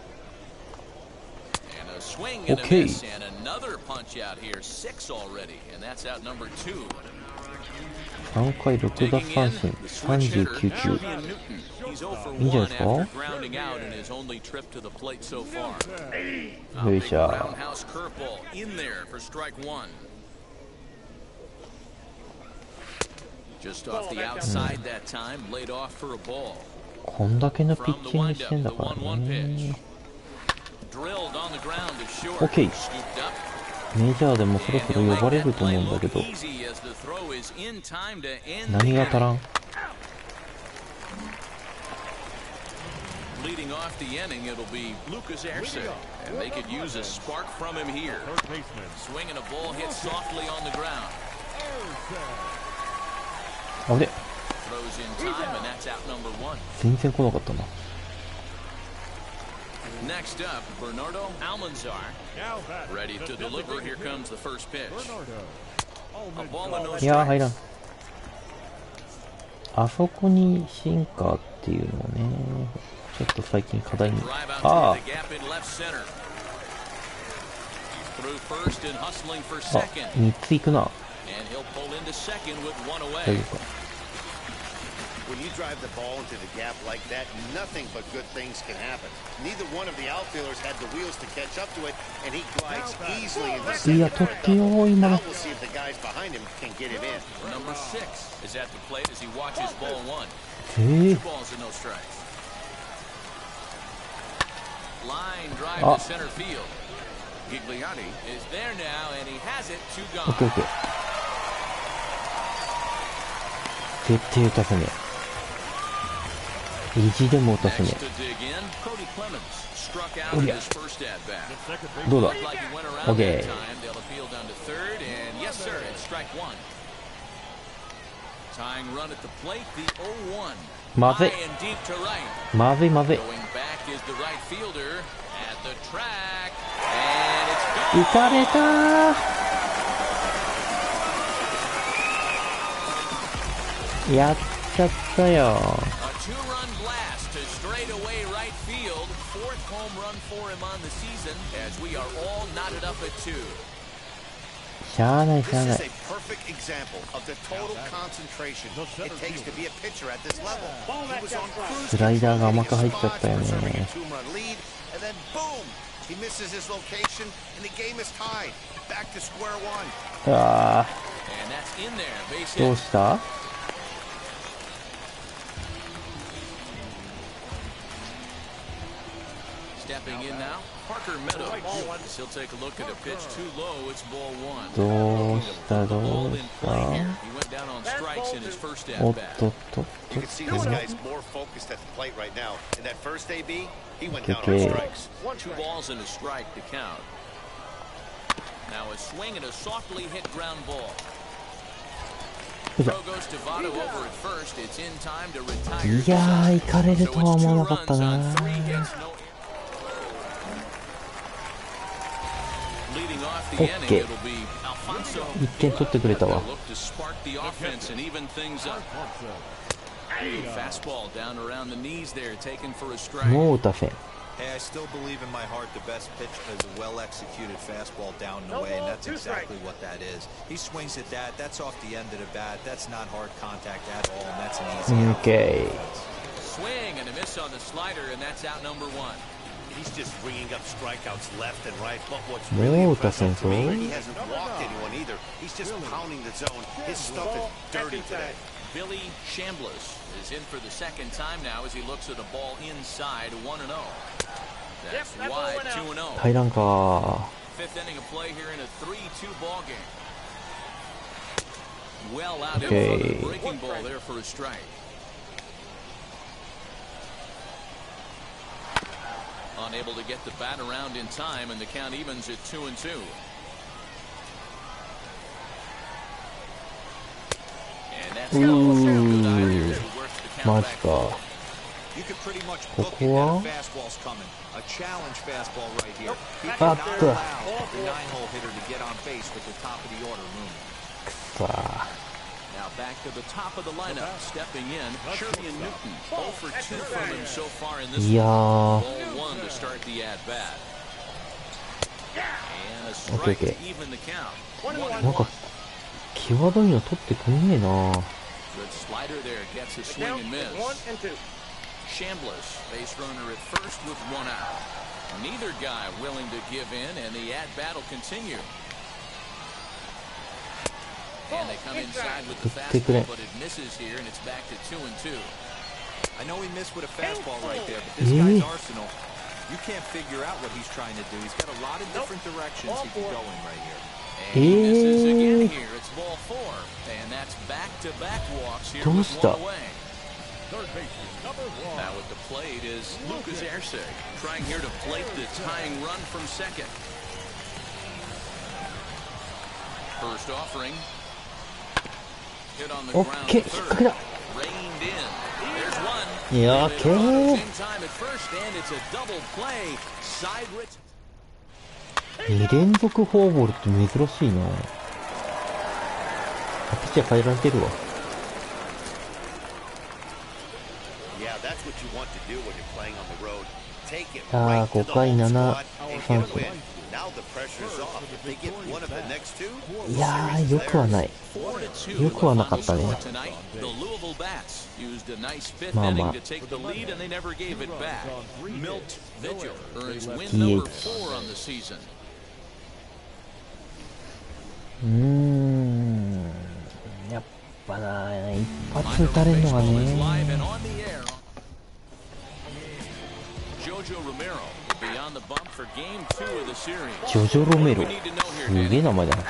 S4: And a swing and a miss, and another punch out here. 6 already, and that's out number 2.
S1: 3回6奪三振、39球。いいんじゃないですか？よいしょ。こんだけのピッチングしてんだからね。OK。メジャーでもそろそろ呼ばれると思うんだけど、何が足らん
S4: ？Leading off the inning, it'll be Lucas Arce, and they could use a spark from him here. Swinging a ball hit softly on the ground. Throws in time, and that's out number 1.
S1: 全然来なかったな。
S4: Next up, Bernardo Almanzar. Ready to deliver. Here comes the first pitch. A ball and no strikes.
S1: いや、入らん。あそこにシンカーっていうのをね、ちょっと最近課題に。ああ。あ、3ついくな。 大丈夫か。
S5: When you drive the ball into the gap like that, nothing but good things can happen. Neither one of the outfielders had the wheels to catch up to it, and he glides easily into second. Now we'll see if the guys behind him can get it in.
S4: Number 6 is at the plate as he watches ball 1. 2 balls and no strikes. Line drive to center field. Gigliotti is there now, and he has it. 2 gone.
S1: 絶対打たせねえ。意地でも打たせねえ。おりゃ。どうだ。オッケー。まずい。まずいまずい。打たれたー。やっちゃったよ。しゃあないしゃあない。スライダーが甘く入っちゃったよね。うわー、どうした？Stepping
S4: in now, Parker Meadows. He'll take a look at a pitch too low. It's ball 1.
S1: どうしたどうした？
S4: He went down on strikes in his first at
S1: おっ
S4: bat.
S1: とっとっ
S5: You can see this guy's more focused at the plate right now. In that first AB, he went down on strikes.
S4: 2 balls and a strike to count. Now a swing and a softly hit ground ball. Throw goes to Votto over at first. It's in time to retire.
S1: いやー、行かれるとは思わなかったな。オッケー。1点取ってくれたわ。もう打たせん。
S3: Hey, I still believe in my heart the best pitch is a well-executed fastball down and away, and that's exactly what that is. He swings at that. That's off the end of the bat. That's not hard contact at all, and that's an easy out.
S1: Okay.
S4: Swing and a miss on the slider, and that's out number 1.
S5: He's just ringing up strikeouts left and right. But what's really impressive to me, he hasn't walked anyone either. He's just pounding the zone. His stuff is dirty today.
S4: Billy Chambliss is in for the second time now as he looks at a ball inside 1-0. That's wide 2-0.
S1: 入らんか。
S4: Fifth inning of play here in a 3-2 ball game. Well out in front of the breaking ball there for a strike. Unable to get the bat around in time, and the count evens at 2-2. And that's good either. Works the count back.
S3: You could pretty much book it that a fastball's coming. A challenge fastball right here. He cannot allow the 9-hole hitter to get on base with the top of the order moving. Now back to the top of the lineup, stepping in, Sherman Newton. 0 for 2 from him so far in this one. Ball 1 to start the at-bat. And a strike to even the count.
S1: なんか際どいの取ってくんねえな。
S4: Good slider there, gets a swing and miss. Chambliss, base runner at first with 1 out. Neither guy willing to give in, and the at-bat will continue. And they come inside with the fastball, but it misses here, and it's back to 2-2.
S3: I know he missed with a fastball right there, but this guy's arsenal, you can't figure out what he's trying to do. He's got a lot of different directions he can go in right here.
S4: And he misses again here. It's ball 4, and that's back-to-back walks here with 1 away. Now at the plate is Lucas Erceg, trying here to plate the tying run from second. First offering. Hit on the ground to third. Reined in. There's 1.
S1: Yeah, okay.
S4: In time at first, and it's a double play. Side rit.
S1: 2連続フォアボールって珍しいな。ピッチャー変えられてるわ。ああ、5回7三振。いやー、よくはない。よくはなかったね。まあまあ。やっぱな、一発撃たれるのがね。ジョジョロメロ、すげえ名前だな。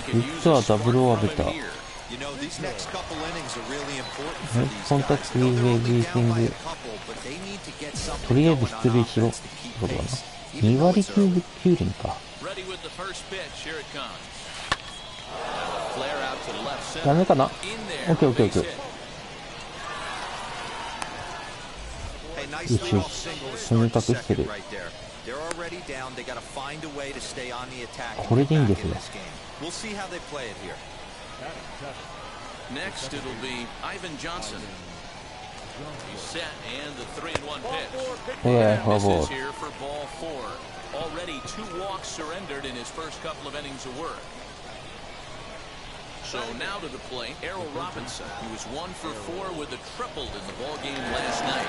S1: 実はダブルを浴びた。コンタクトリーウェイビーシング。とりあえず出塁しろってことかな。2割9分9厘か。ダメかな。オッケーオッケーオッケー。よしよし、とにかくしてる。これでいいんですね。
S4: Next, it'll be Ivan Johnson. He's set, and the 3-1 pitch. Misses here for ball 4. Already 2 walks surrendered in his first couple of innings of work. So now to the plate, Errol Robinson, who was 1 for 4 with a triple in the ball game last night.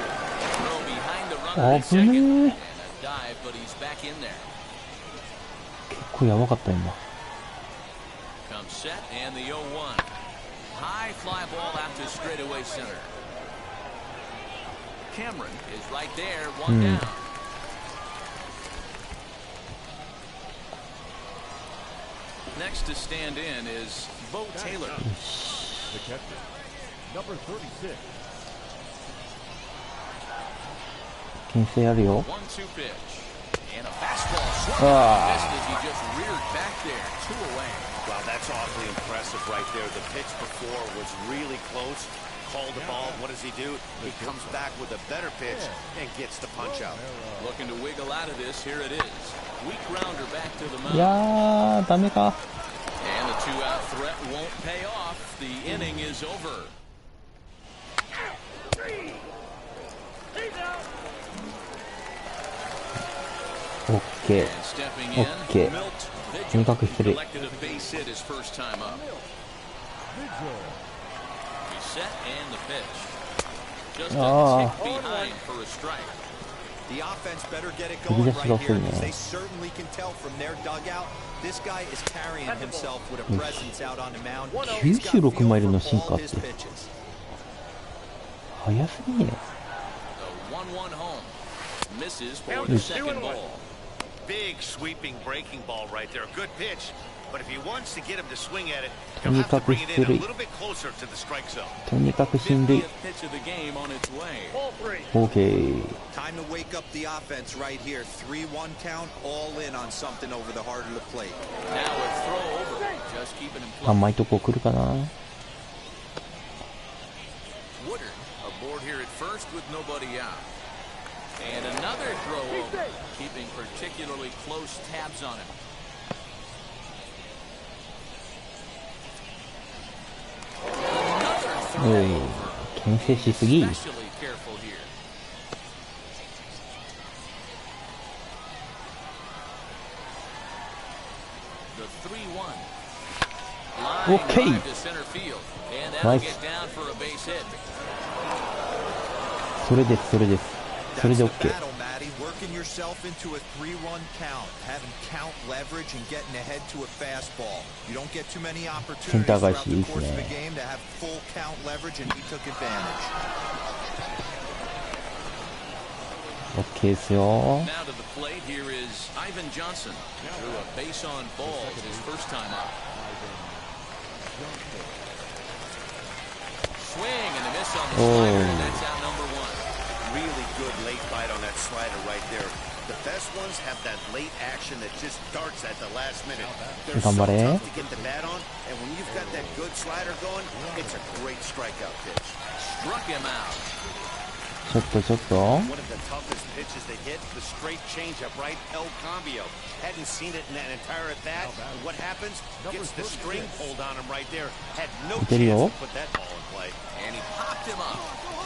S4: Throw behind the runner at second, and a dive, but he's back in there.
S1: 結構やばかった今。
S4: Comes set, and the 0-1. High fly ball out to straightaway center. Cameron is right there, 1 down. Next to stand in is Bo Taylor.
S9: The catcher, number 36.
S1: 牽制あるよ。
S4: 1-2 pitch. And a fastball swung and missed as he just reared back there, 2 away.
S5: Wow, that's awfully impressive right there. The pitch before was really close. Called the ball. What does he do? He comes back with a better pitch and gets the punch out.
S4: Looking to wiggle out of this. Here it is. Weak grounder back to the mound.
S1: いやー、ダメか。
S4: And the 2-out threat won't pay off. The inning is over.
S1: OK。OK。とにかく失礼。ああ。振り出しが遅いね。96マイルの進化って速すぎね。
S5: Big sweeping breaking ball right there. Good pitch. But if he wants to get him to swing at it,
S1: と
S5: he'll
S1: に
S5: have
S1: か
S5: to
S1: く
S5: bring it
S1: 出
S5: in a
S1: 塁。
S5: little bit closer to the strike zone.
S1: とにかく進塁。OK。
S3: Time to wake up the offense right here. 3-1 count, all in on something over the heart of the plate.
S4: Now a throw over. Just keeping him
S1: 甘いとこ来るかな。
S4: Woodard aboard here at first with nobody out. And another throw over, keeping particularly close tabs on him.
S1: 牽制しすぎ。 OK。ナイス。それです、それです。それで OK。
S3: Working yourself into a 3-1 count, having count leverage and getting ahead to a fastball. You don't get too many opportunities throughout the course of the game to have full count leverage, and he took advantage.
S1: OK ですよ。
S4: Now to the plate here is Ivan Johnson. Threw a base on balls his first time up. Swing and a miss on the slider, and that's out number 1.
S5: Really good late bite on that slider right there. The best ones have that late action that just darts at the last minute. They're so tough to get the bat on, and when you've got that good slider going, it's a great strikeout pitch.
S4: Struck him out.
S1: ちょっとちょっと
S5: One of the toughest pitches to hit, the straight changeup, right? El Cambio. Hadn't seen it in that entire at bat. What happens? Gets the string pulled on him right there. Had no chance to put that ball in play.
S4: And he popped him up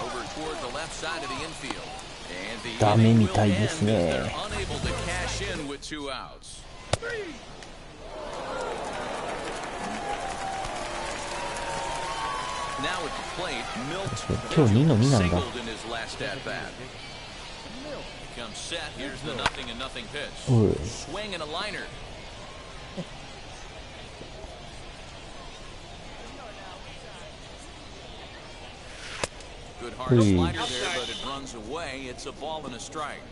S4: over toward the left side of the infield. And the
S1: ダメ
S4: inning
S1: み
S4: will
S1: たい
S4: end
S1: です
S4: as
S1: ね。
S4: they're unable to cash in with 2 outs. Now at the plate, Milt
S1: 今日2の2なんだ。
S4: singled in his last at bat. Comes set. Here's the 0-0 pitch.
S1: おい。
S4: Swing and a liner. Good hard slider there, but it runs away. It's a ball and a strike.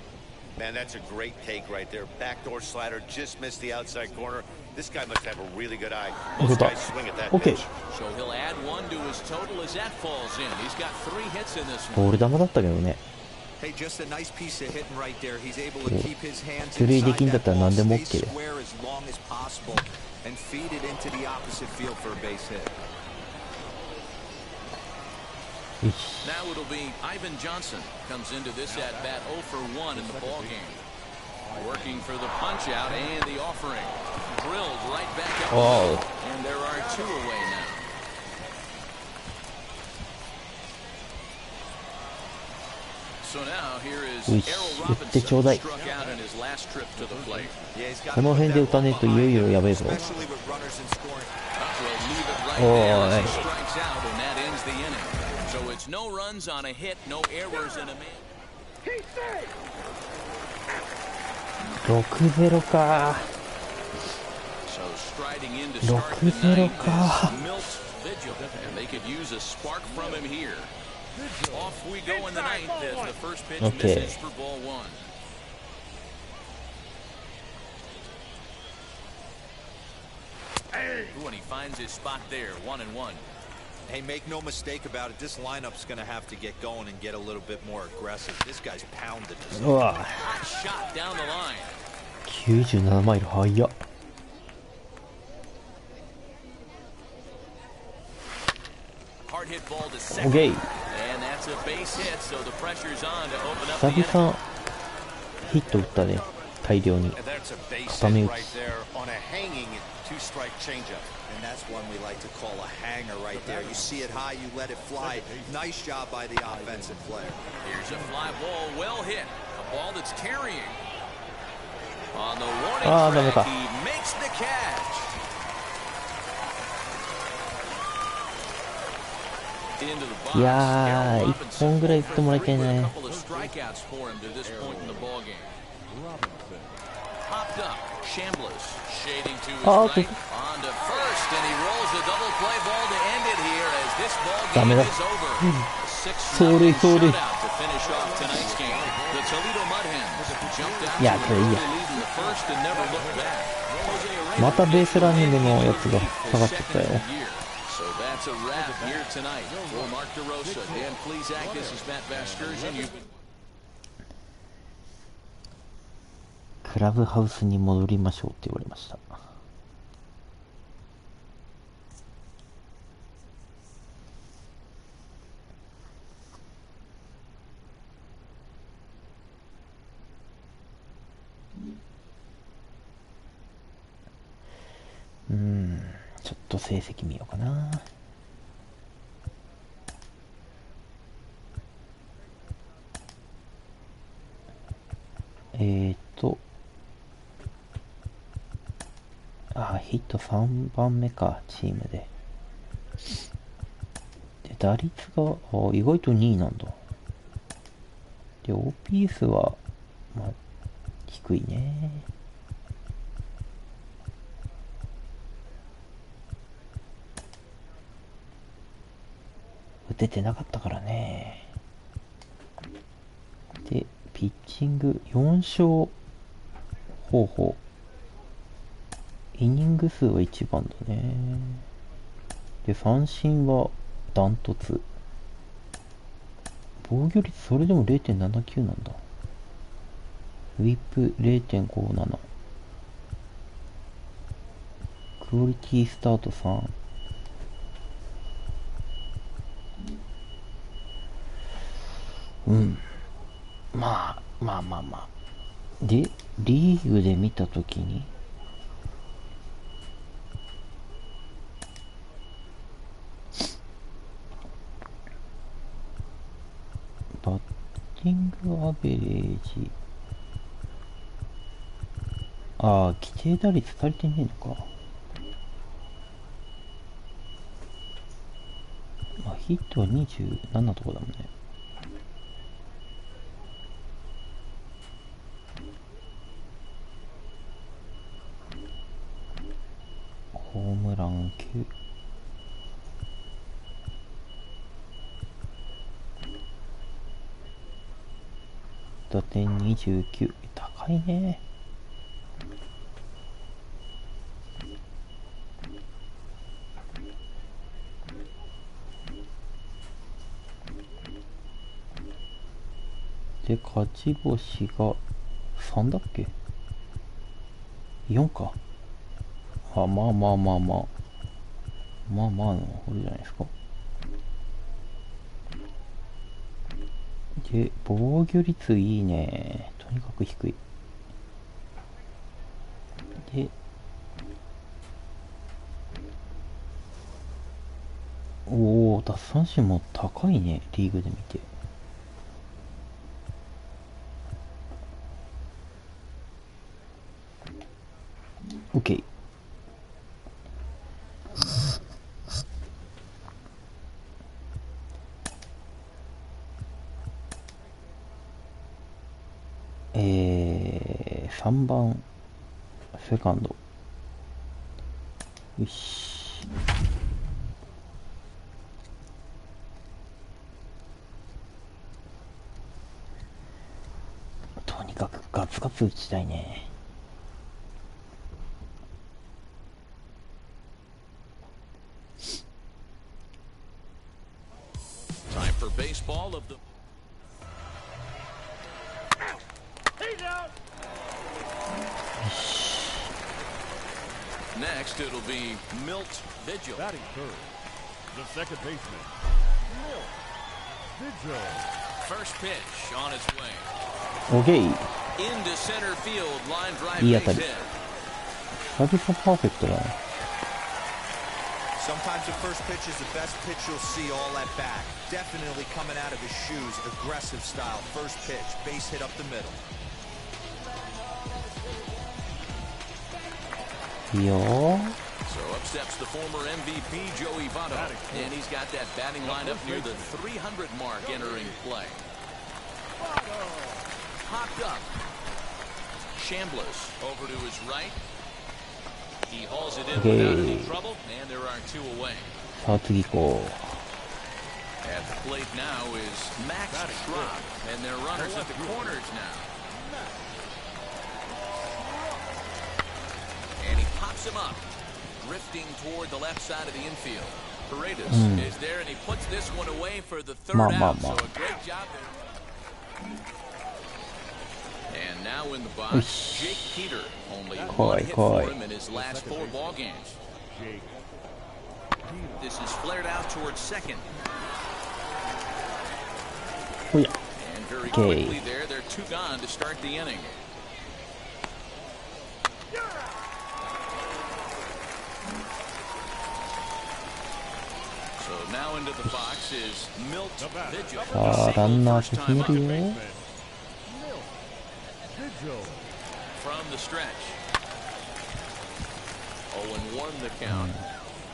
S5: Man, that's a great take right there. Backdoor slider, just missed the outside corner. This guy must have a really good eye. Most guys swing at that pitch.
S4: So he'll add 1 to his total as that falls in. He's got 3 hits in this
S1: ボー
S4: one.
S1: ル球だったけどね。
S3: Hey, just a nice piece of hitting right there. He's able to keep his hands
S1: 出塁で
S3: inside
S1: きんだっ
S3: that
S1: たら
S3: ball,
S1: 何でも
S3: stay
S1: OK だよ。
S3: square as long as possible, and feed it into the opposite field for a base hit.
S4: Now it'll be Ivan Johnson comes into this at bat 0 for 1 in the ball game. Working for the punch out and the offering. Drilled right back up.
S1: Oh.
S4: And there are 2 away now. So now here is Errol Robinson struck out in his last trip to the plate.
S1: この辺で打たねえといよいよやべえぞ。
S3: Especially with runners in scoring.
S4: Will leave it right there as he strikes out, and that ends the inning. So it's no runs on a hit, no errors in a man.
S1: 6-0 か。
S4: So striding in to start the
S1: 6-0
S4: ninth
S1: か。
S4: is Milt Vigil, and they could use a spark from him here. Off we go in the ninth as the first pitch misses for ball 1. Ooh, and he finds his spot there, 1-1.
S3: Hey, make no mistake about it. This lineup's going to have to get going and get a little bit more aggressive. This guy's pounded this.
S1: うわ。
S4: Hot shot down the line.
S1: 97マイル速っ。
S4: Hard hit ball to second.
S1: Okay.
S4: And that's a base hit, so the pressure's on to open up
S1: 久
S4: the inning.
S1: 々ヒット打ったね。大量に。
S5: And that's a base
S1: 固め
S5: hit
S1: 打
S5: right
S1: ち。
S5: there on a hanging 2-strike changeup.
S3: And that's one we like to call a hanger right there. You see it high, you let it fly. Nice job by the offensive player.
S4: Here's a fly ball, well hit. A ball that's carrying. On the warning track, he makes the catch. Into the box.
S1: いやー、1本ぐらい打ってもらいたいね。
S4: Couple of strikeouts for him to this point in the ball game. Popped up, Chambliss shading to his right, on to first, and he rolls a double play ball to end it here as this ball game is over. 6-0 shutout to finish off tonight's game. The Toledo Mudhens jumped out to an early lead in the first and never looked back.
S1: またベースランニングのやつが下がっちゃったよ。
S4: So that's a wrap here tonight. For Mark DeRosa, Dan Plesac, this is Matt Vasgersian.
S1: クラブハウスに戻りましょうって言われました。ちょっと成績見ようかな。ヒット3番目か、チームで。で、打率が、意外と2位なんだ。で、OPS は、まあ、低いね。打ててなかったからね。で、ピッチング4勝方法。イニング数は1番だね。で、三振はダントツ。防御率それでも 0.79 なんだ。ウィップ 0.57。クオリティスタート3。うん。まあ。で、リーグで見たときに、バッティングアベレージ、規定打率足りてねえのか。ヒットは27とかだもんね。ホームラン9。打点29。高いね。で、勝ち星が3だっけ ?4 か。まあの方じゃないですか。で、防御率いいね。とにかく低い。で、奪三振も高いね。リーグで見て。OK。3番セカンド。よし。とにかくガツガツ打ちたいね。
S4: Time for baseball of the Next, it'll be Milt Vigil.
S9: Batting third, the second baseman, Milt Vigil.
S4: First pitch on its way.
S1: OK。Into
S4: center field, line drive
S1: いい
S4: base
S1: 当たり。
S4: hit.
S1: 久々パーフェクトだね。
S3: Sometimes the first pitch is the best pitch you'll see all at bat. Definitely coming out of his shoes, aggressive style. First pitch, base hit up the middle.
S1: いいよー。
S4: So up steps the former MVP Joey Votto, and he's got that batting lineup near the 300 mark entering play. Popped up. Chambliss over to his right. He hauls it in without any trouble, and there are two away.
S1: さあ次行こ
S4: At the plate now is Max Schrock, and their runners at the corners now. And he pops him up, drifting toward the left side of the infield. Paredes is there, and he puts this one away for the third out. So a great job there. And now in the box, Jake Peter. Only one hit for him in his last 4 ball games. This is flared out towards second. And very quickly there, they're 2 gone to start the inning. So now into the box is Milt Vigil.
S1: さあランナー進めるよ。
S4: From the stretch. 0-1 the count.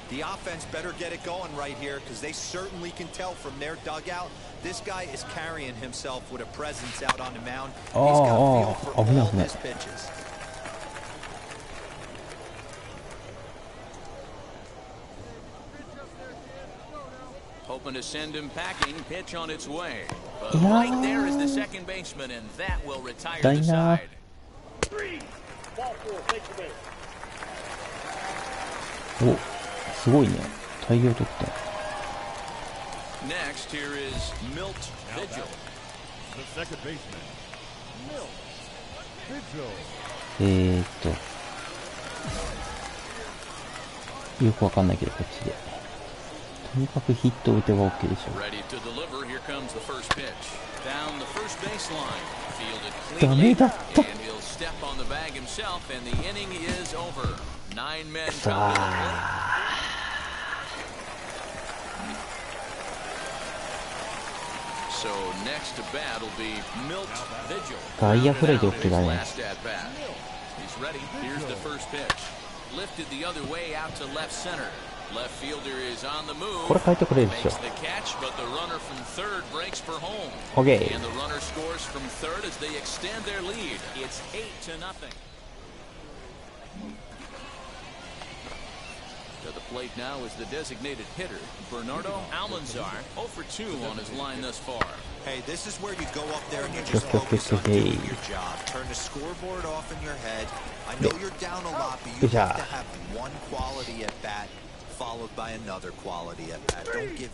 S3: The offense better get it going right here because they certainly can tell from their dugout. This guy is carrying himself with a presence out on the mound. He's got feel for all his pitches.
S4: Hoping to send him packing. Pitch on its way. But right there is the second baseman, and that will retire the side.
S1: Oh, すごいね。大量得点。
S4: Next, here is Milt Vigil.
S9: The second baseman, Milt Vigil.
S1: よくわかんないけど、こっちで。とにかくヒットを打てば OK でしょ。
S4: Ready to deliver. Here comes the first pitch. Down the first baseline. Fielded
S1: ダ
S4: cleanly.
S1: メだった。
S4: And he'll step on the bag himself, and the inning is over. 9 men
S1: さ
S4: come to the plate.
S1: あ、
S4: So next to bat will be Milt Vigil.
S1: 外野フライで OK だね。
S4: Last at bat. He's ready. Here's the first pitch. Lifted the other way out to left center. Left fielder is on the move.
S1: これ変えてくれるでしょ。
S4: Makes the catch, but the runner from third breaks for home.
S1: OK。
S4: And the runner scores from third as they extend their lead. It's 8-0. To the plate now is the designated hitter, Bernardo Almanzar, 0 for 2 on his line thus far.
S3: Hey, this is where you go up there and you just focus on doing your job. Turn the scoreboard off in your head. I know you're down a lot, but you have to have one quality at bat followed by another quality at bat. Don't give...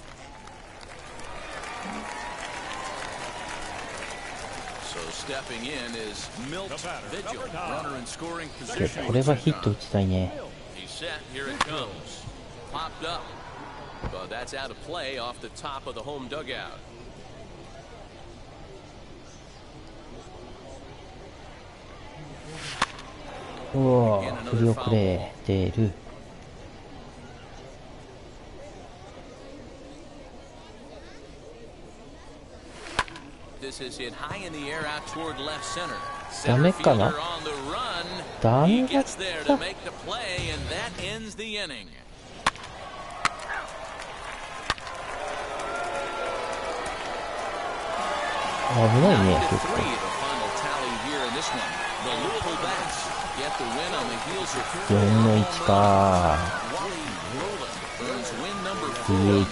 S4: So stepping in is Milt Vigil, runner in scoring position.
S1: これはヒット打ちたいね。
S4: He's set, here it comes. Popped up. But that's out of play off the top of the home dugout.
S1: うわぁ、振り遅れてる。
S4: This is hit high in the air out toward left center.
S1: ダメかな。 ダメだった。
S4: to make the play, and that ends the inning.
S1: 危ないね、結構。 4の1か。DH。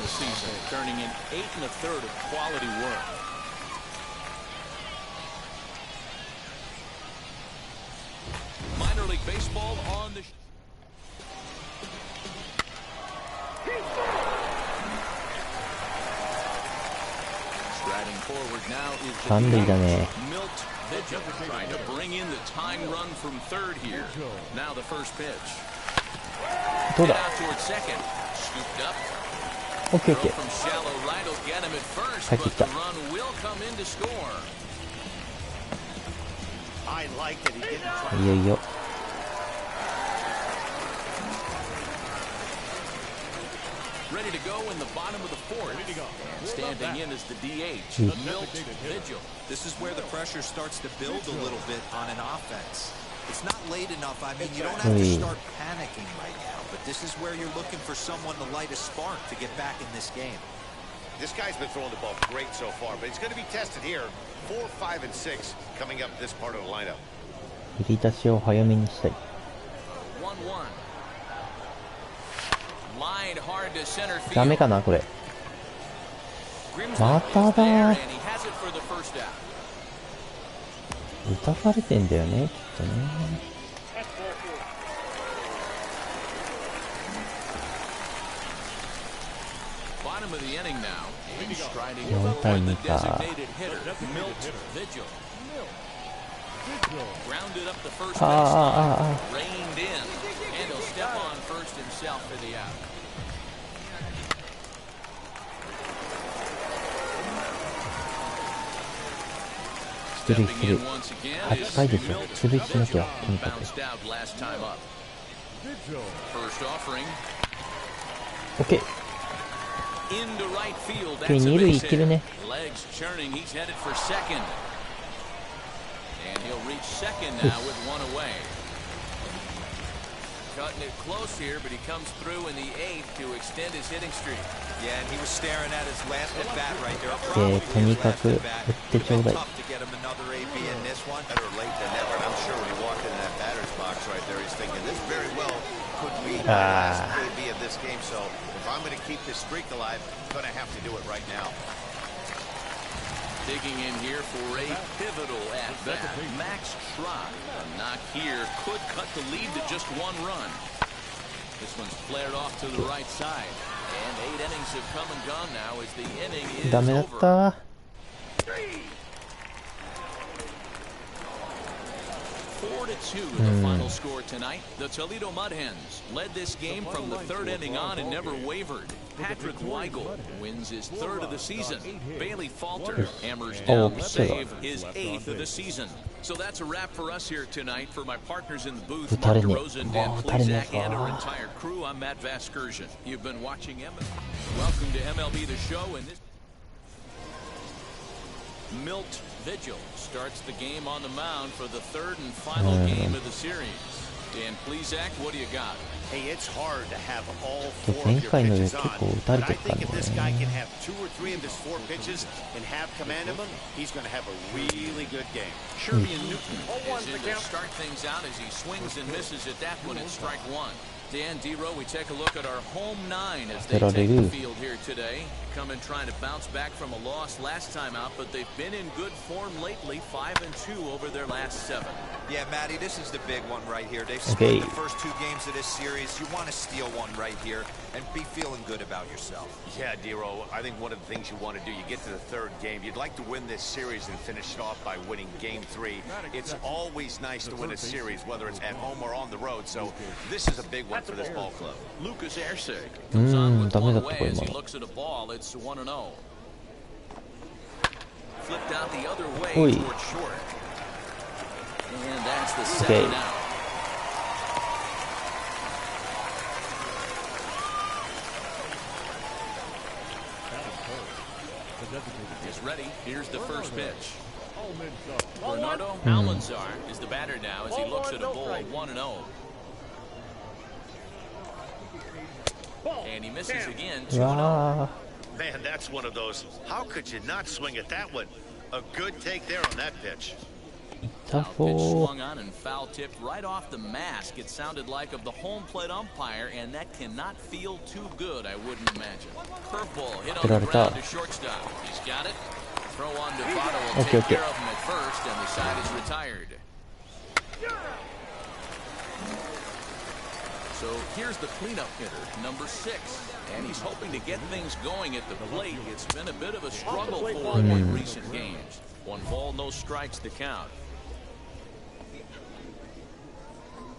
S1: Minor league baseball on the striding forward now is the Milt Vigil trying to bring in the tying run from third here. Now the first pitch. どうだ。
S4: Out toward second. Scooped up.
S1: OK OK。
S4: From shallow right will get him at first,
S1: 入って
S4: but
S1: きた。
S4: the run will come in to score.
S5: I like that he didn't try.
S1: いよいよ。
S4: Ready to go in the bottom of the fourth. Standing in is the DH, Milt Vigil.
S3: This is where the pressure starts to build a little bit on an offense. It's not late enough. I mean, you don't have to start panicking right now, but this is where you're looking for someone to light a spark to get back in this game.
S5: This guy's been throwing the ball great so far, but he's going to be tested here. 4, 5, and 6 coming up this part of the lineup.
S1: 振り出しを早めにしたい。
S4: 1-1. Line hard to center field.
S1: ダメかなこれ。まただー。打たされてんだよね、きっとね。4対2か。出塁する。8回ですよ。出塁しなきゃ、とにかく。OK。OK、2塁いけるね。
S4: Cutting it close here, but he comes through in the 8th to extend his hitting streak.
S3: Yeah, and he was staring at his last at bat right there.
S1: とにかく打ってちょうだい。
S3: Tough to get him another AB in this one.
S5: Better late than never, and I'm sure when he walked into that batter's box right there, he's thinking this very well could be the last AB of this game. So if I'm going to keep this streak alive, I'm going to have to do it right now.
S4: Digging in here for a pivotal at-bat. Max Schrock. A knock here could cut the lead to just 1 run. This one's flared off to the right side. And 8 innings have come and gone now as the inning is
S1: ダメだっ
S4: over.
S1: た。
S4: 4-2 the final score tonight. The Toledo Mud Hens led this game from the third inning on and never wavered. Patrick Weigel wins his third of the season. Bailey Falter hammers down the save, his 8th of the season. So that's a wrap for us here tonight. For my partners in the booth, Mark DeRosa, Dan Plezak, and our entire crew, I'm Matt Vasgersian. You've been watching MLB. Welcome to MLB The Show, and this Milt Vigil starts the game on the mound for the third and final game of the series. Dan Plezak, what do you got?
S5: Hey, it's hard to have all 4 of your pitches on, but I think if this guy can have 2 or 3 of his 4 pitches and have command of them, he's going to have a really good game.
S4: Sherbian Newton is in to start things out as he swings and misses at that one at strike 1. Dan, D-Row, we take a look at our home 9 as they take the field here today. Coming trying to bounce back from a loss last time out, but they've been in good form lately, 5-2 over their last 7.
S3: Yeah, Matty, this is the big one right here. They've spent the first 2 games of this series. You want to steal one right here and be feeling good about yourself.
S5: Yeah, D-Row, I think one of the things you want to do, you get to the 3rd game, you'd like to win this series and finish it off by winning game 3. It's always nice to win a series, whether it's at home or on the road, so this is a big one for this ball club.
S4: Lucas Ersig comes on with one away as he looks at a ball. It's 1-0. Flipped out the other way towards short. And that's the 7 out. Is ready. Here's the first pitch. Bernardo Almanzar is the batter now as he looks at a ball 1-0. And he misses again, 2-0.
S5: Man, that's one of those. How could you not swing at that one? A good take there on that pitch.
S4: Pitch swung on and foul tipped right off the mask. It sounded like of the home plate umpire, and that cannot feel too good, I wouldn't imagine. Curveball hit on the ground to shortstop. He's got it. Throw on to Votto will take care of him at first, and the side is retired. So here's the cleanup hitter, number 6. And he's hoping to get things going at the plate. It's been a bit of a struggle for him in recent games. 1 ball, no strikes to count.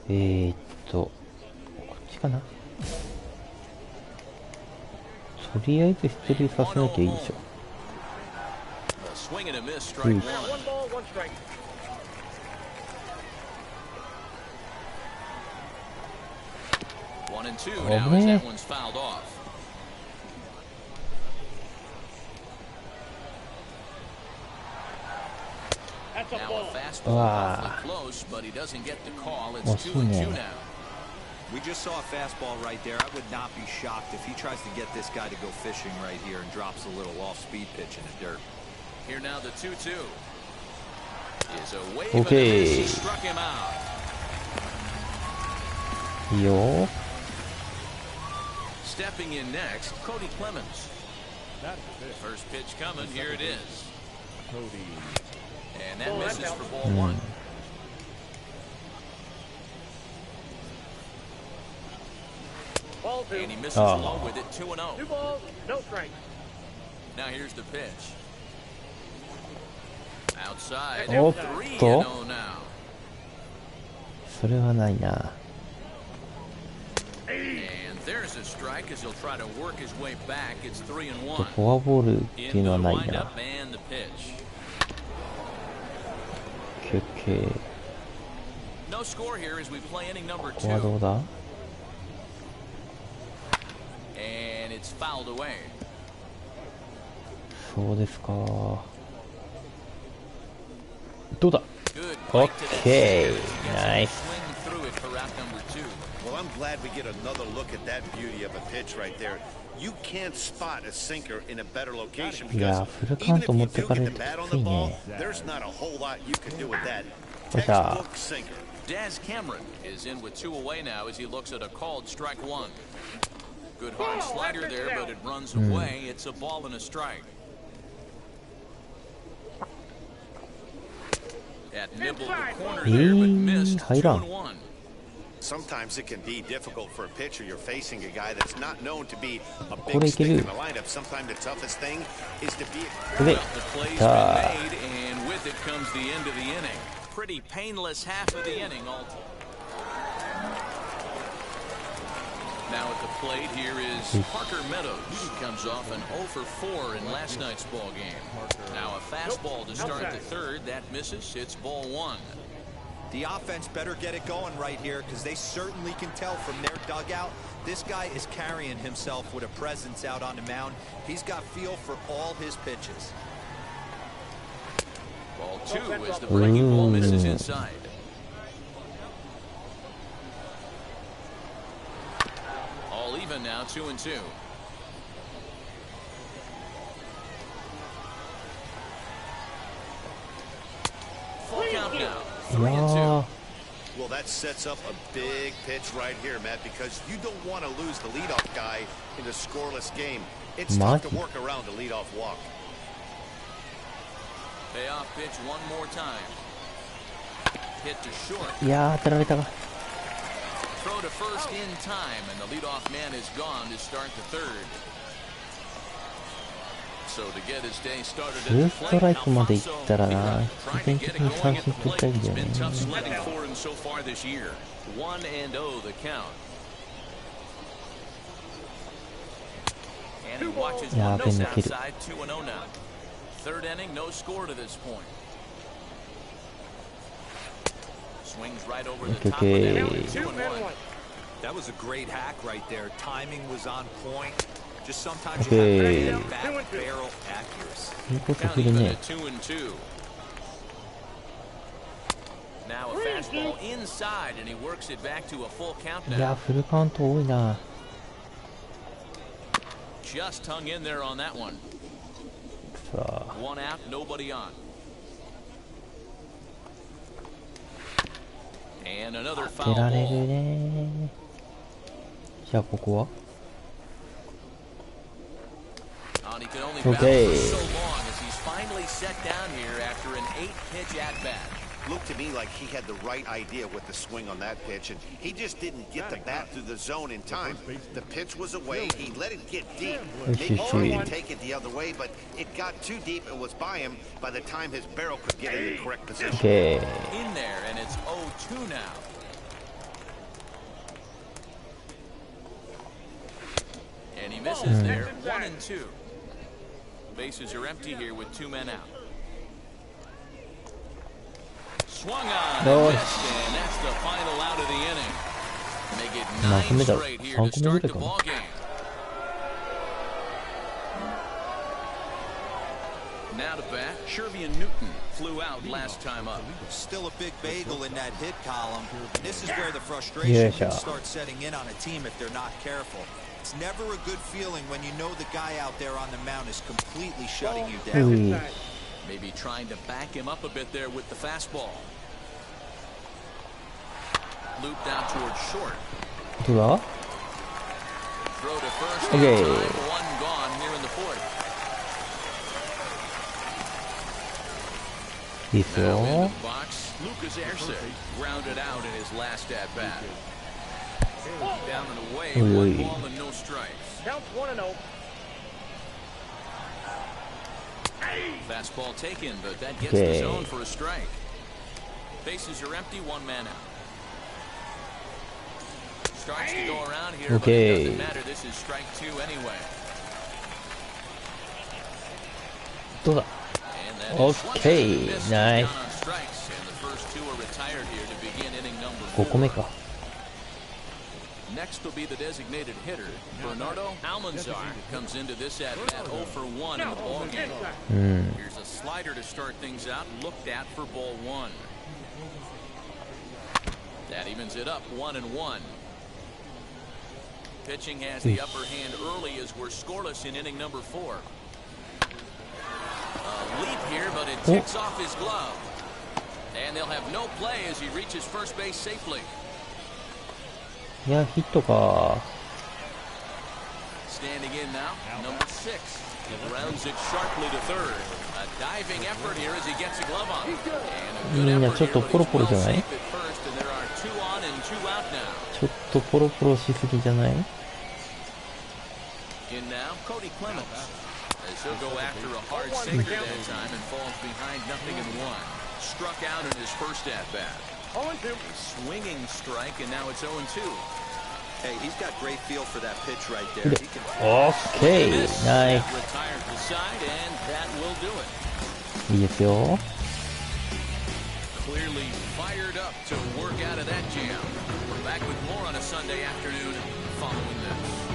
S1: こっちかな。とりあえず出塁させなきゃいいでしょ。
S4: Swing and a miss, strike 1. 1-2 now as that one's fouled off. Now a fastball awfully close, but he doesn't get the call. It's 2-2 now.
S3: We just saw a fastball right there. I would not be shocked if he tries to get this guy to go fishing right here and drops a little off-speed pitch in the dirt.
S4: Here now the 2-2. Is a wave and a miss. He struck him out.
S1: Yo.
S4: Stepping in next, Cody Clemens. First pitch coming. Here it is. And that misses for ball 1. And he misses low with it, 2-0.
S9: 2 balls, no strike.
S4: Now here's the pitch. Outside,
S1: おっと
S4: 3-0 now.
S1: それはないな。
S4: And there's a strike as he'll try to work his way back. It's 3-1.
S1: フォアボールっていうのはないな。
S4: And the pitch.
S1: OK。
S4: No score here as we play inning number 2.
S1: ここはどうだ？
S4: And it's fouled away.
S1: そうですか。どうだ？ OK。ナイス。
S5: Well, I'm glad we get another look at that beauty of a pitch right there. You can't spot a sinker in a better location because even if you do get the bat on the ball, there's not a whole lot you can do with that. Textbook sinker.
S4: Daz Cameron is in with 2 away now as he looks at a called strike 1. Good hard slider there, but it runs away. It's a ball and a strike. At nibble the corner there, but missed. 2-1.
S5: Sometimes it can be difficult for a pitcher. You're facing a guy that's not known to be a big stick in the lineup. Sometimes the toughest thing is to be.
S4: The play's been made, and with it comes the end of the inning. pretty painless half of the inning. Now at the plate here is Parker Meadows. He comes off an 0 for 4 in last night's ball game. Now a fastball to start the third. That misses. It's ball 1.
S3: The offense better get it going right here because they certainly can tell from their dugout. This guy is carrying himself with a presence out on the mound. He's got feel for all his pitches.
S4: Ball 2 as the breaking ball misses inside. All even now, 2-2. Full count now. 3-2.
S5: Well, that sets up a big pitch right here, Matt, because you don't want to lose the leadoff guy in a scoreless game. It's tough to work around a leadoff walk.
S4: Payoff pitch one more time. Hit to short. Throw to first in time, and the leadoff man is gone to start the third. So to get his day started at the plate, Alfonso trying to get it going at the plate. It's been tough sledding for him so far this year. 1-0 the count. And he watches one note outside. 2-0 now. Third inning, no score to this point. Swings right over the top of that. 2-1.
S3: That was a great hack right there. Timing was on point. Just sometimes you have to get back barrel accuracy.
S4: Count even at 2-2. Now a fastball inside, and he works it back to a full count now. Just hung in there on that one. One out, nobody on. And another foul ball. And he can only bounce for so long as he's finally set down here after an 8-pitch at-bat.
S5: Looked to me like he had the right idea with the swing on that pitch, and he just didn't get the bat through the zone in time. The pitch was away. He let it get deep. Maybe he could take it the other way, but it got too deep and was by him by the time his barrel could get in the correct position.
S4: In there, and it's 0-2 now. And he misses there. 1-2. Bases are empty here with 2 men out. Swung on and missed, and that's the final out of the inning. Make it 9 straight here to start the ball game. Now to bat, Shervian Newton flew out last time up.
S3: Still a big bagel in that hit column. This is where the frustration can start setting in on a team if they're not careful. It's never a good feeling when you know the guy out there on the mound is completely shutting you down.
S4: Maybe trying to back him up a bit there with the fastball. Looped out towards short. Throw to first. Okay. One gone here in the fourth. Now in the box, Lucas Arce grounded out in his last at bat. Down and away, 1 ball and no strikes.
S10: Count 1-0.
S4: Fastball taken, but that gets the zone for a strike. Bases are empty, 1 man out. Starts to go around here, but it doesn't matter. This is strike 2 anyway.
S1: Okay, nice.
S4: Strikes, and the first 2 are retired here to begin inning number 4. Next will be the designated hitter. Bernardo Almanzar comes into this at-bat 0 for 1 in the ballgame. Here's a slider to start things out, looked at for ball 1. That evens it up 1-1. Pitching has the upper hand early as we're scoreless in inning number 4. A leap here, but it ticks off his glove. And they'll have no play as he reaches first base safely.
S1: Standing
S4: in now, number 6. He rounds it sharply to third. A diving effort here as he gets a glove on. And a good effort here, but he's well safe at first, and there are 2 on and 2 out now. In now, Cody Clemens. As he'll go after a hard sinker that time and falls behind 0-1. Struck out in his first at bat. Swinging strike, and now it's 0-2.
S3: Hey, he's got great feel for that pitch right there. He can...
S1: Okay, nice.
S4: Retires the side, and that will do it.
S1: いいですよ。
S4: Clearly fired up to work out of that jam. We're back with more on a Sunday afternoon following this.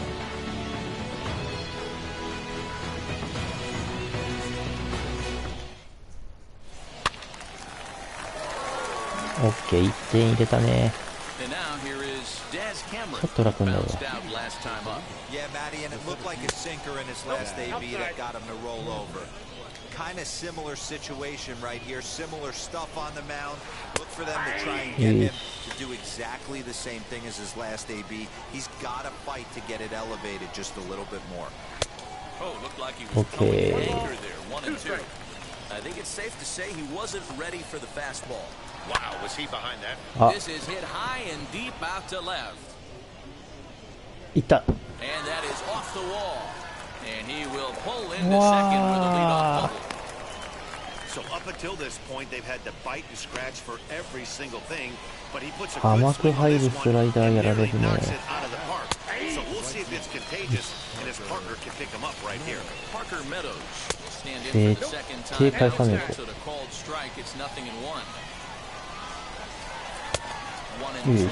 S1: OK、1点入れたね。
S4: And now here is Daz Cameron.
S1: ちょっと楽になるわ。
S4: Bounced out last time up.
S3: Yeah, Matty, and it looked like a sinker in his last AB that got him to roll over. Kind of similar situation right here, similar stuff on the mound. Look for them to try and get him to do exactly the same thing as his last AB. He's got to fight to get it elevated just a little bit more.
S4: Oh, looked like he was coming anchor there, 1-2. I think it's safe to say he wasn't ready for the fastball.
S5: Wow, was he behind that?
S4: This is hit high and deep out to left.
S1: いった。
S4: And that is off the wall. And he will pull into second with a leadoff double.
S5: So up until this point, they've had to bite and scratch for every single thing, but he puts a
S1: 甘
S5: good
S1: く
S5: swing
S1: 入
S5: on
S1: る
S5: this
S1: スラ
S5: one,
S1: イダー
S5: and
S1: やられ
S5: nearly
S1: るね。
S5: knocks it out of the park. So we'll see if it's contagious, and his partner can pick him up right here.
S4: Parker Meadows will stand in for the second time.
S1: 返さねえ
S4: So the called strike, it's 0-1. 1-2
S1: Yes.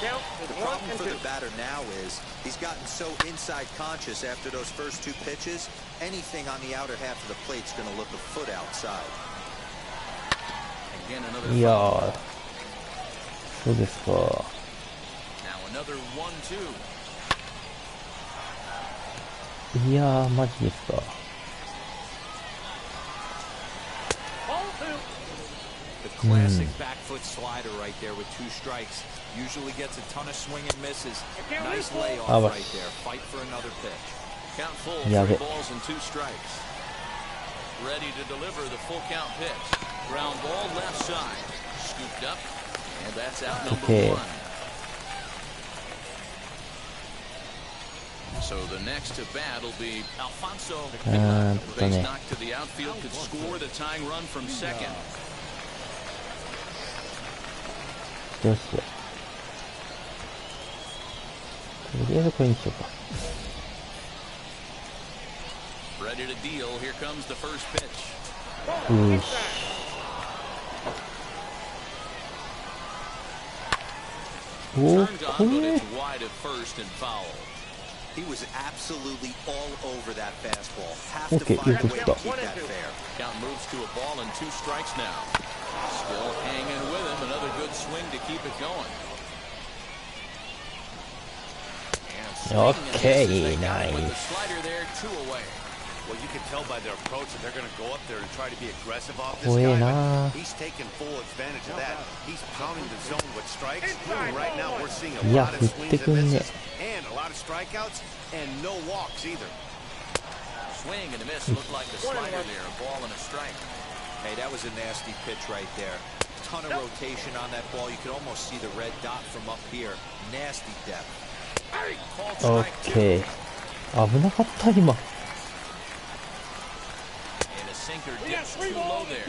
S4: now.
S3: The problem for the batter now is he's gotten so inside conscious after those first two pitches. Anything on the outer half of the plate's going to look a foot outside.
S4: Again, another
S1: いやー、そうですか。
S4: now another 1-2.
S1: いやー、マジですか。
S3: The classic back foot slider right there with 2 strikes. Usually gets a ton of swing and misses. Nice layoff right there. Fight for another pitch.
S4: Count full,
S1: やべ。
S4: 3 balls and 2 strikes. Ready to deliver the full count pitch. Ground ball left side. Scooped up. And that's out number 1. So the next to bat will be Alfonso. Base knock to the outfield could score the tying run from second.
S1: よし。とりあえずこれにしようか。
S4: Ready to deal. Here comes the first pitch.
S1: よし。 おー、
S4: Turned
S1: こ
S4: on, but
S1: れ
S4: it's wide at first and foul.
S3: He was absolutely all over that fastball. Have to
S1: Okay,
S3: find a way
S1: you
S3: to
S1: can
S3: keep that fair.
S4: Count moves to a ball and 2 strikes now. Still hanging with him. Another good swing to keep it going.
S1: Okay, nice.
S4: With the slider there, 2 away.
S5: Well, you can tell by their approach that they're going to go up there and try to be aggressive off this
S1: 怖え
S5: guy.
S1: な
S5: But he's taking full advantage of that. He's pounding the zone with strikes. And right now, we're seeing a
S1: いや、
S5: lot
S1: 振
S5: of
S1: って
S5: swings
S1: く
S5: and
S1: んね。
S5: misses and a lot of strikeouts and no walks either.
S4: Swing and a miss. Looked like the slider there. A ball and a strike.
S3: Hey, that was a nasty pitch right there. Ton of rotation on that ball. You could almost see the red dot from up here. Nasty depth.
S4: Called strike 2.
S1: OK。危なかった、今。
S4: And a sinker dips too low there.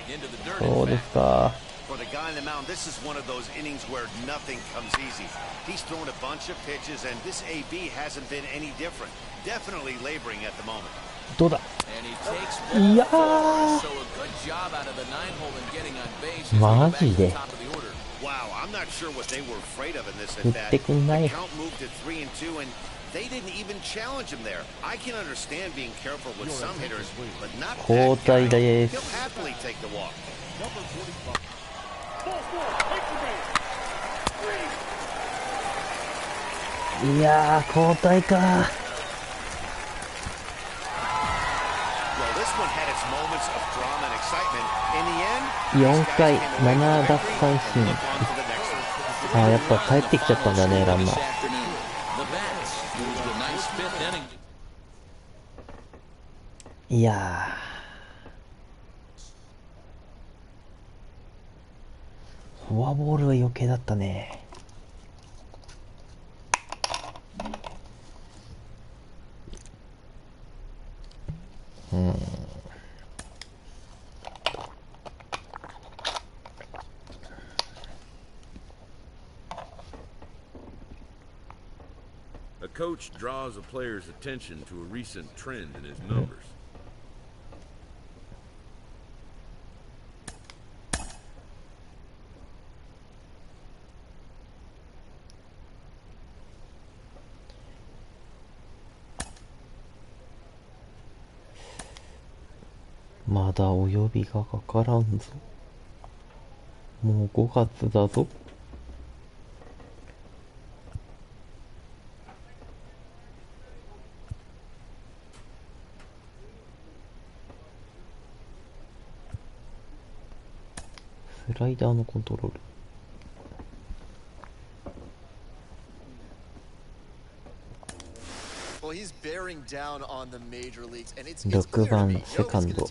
S4: Into the dirt.
S1: そうで
S4: in
S1: す
S4: fact.
S1: か。
S5: For the guy on the mound, this is one of those innings where nothing comes easy. He's thrown a bunch of pitches, and this AB hasn't been any different. Definitely laboring at the moment.
S1: どうだ。
S4: And he takes
S1: いや
S4: ball
S1: ー。
S4: so a good job out of the 9-hole and getting on base. As
S1: マ
S4: they go back
S1: ジ
S4: to the
S1: で。
S4: top of the order.
S5: Wow, I'm not sure what they were afraid of in this
S1: 振
S5: at
S1: っ
S5: bat.
S1: てくんな
S5: The
S1: い。
S5: count moved to 3-2, and they didn't even challenge him there. I can understand being careful with some hitters, but not that
S1: 交代
S5: guy.
S1: で
S5: He'll
S1: す。
S5: happily take the walk.
S9: Number 45. Ball four, take the base.
S1: いやー、交代か。
S5: Well, this one had its moments of drama and excitement. In the end,
S1: 4 回、
S5: these guys came away
S1: 7
S5: with
S1: 奪
S5: the victory
S1: 三
S5: and
S1: 振。
S5: look on to the next one.
S1: あ、やっぱ帰ってきちゃったんだね、ランナー。
S4: The Bats moved a nice 5th inning.
S1: いやー。フォアボールは余計だったね。
S2: coach draws a player's attention to a recent trend in his numbers.
S1: まだお呼びがかからんぞ。もう5月だぞ。スライダーのコントロール。6番セカンド。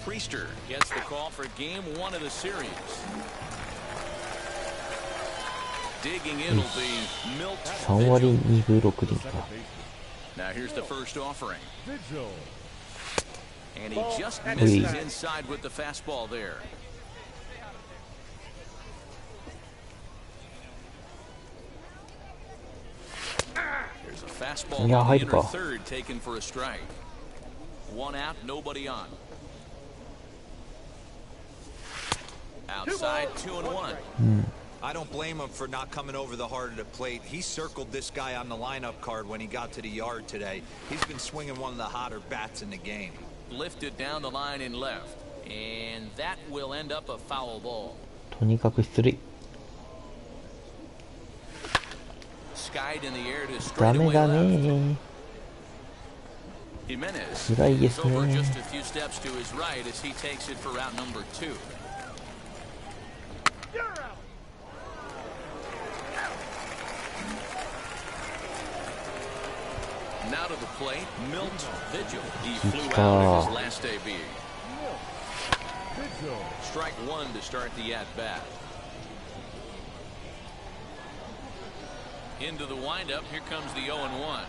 S4: Priester gets the call for game 1 of the series. Digging in will be Milt.
S1: 3割2分6厘か。
S4: Now here's the first offering. And he just misses inside with the fastball there. There's a fastball on the inner third taken for a strike. 1 out, nobody on. Outside, 2-1.
S3: I don't blame him for not coming over the heart of the plate. He circled this guy on the lineup card when he got to the yard today. He's been swinging one of the hotter bats in the game.
S4: Lifted down the line and left. And that will end up a foul ball.
S1: とにかく出塁。
S4: Skied in the air to
S1: ダ
S4: straight
S1: メ
S4: away
S1: だ
S4: left.
S1: ね。
S4: Jimenez
S1: 辛いです
S4: over
S1: ね。
S4: just a few steps to his right as he takes it for route number 2. Now to the plate, Milt Vigil. He flew out in his last debut. Strike 1 to start the at-bat. Into the windup, here comes the 0-1.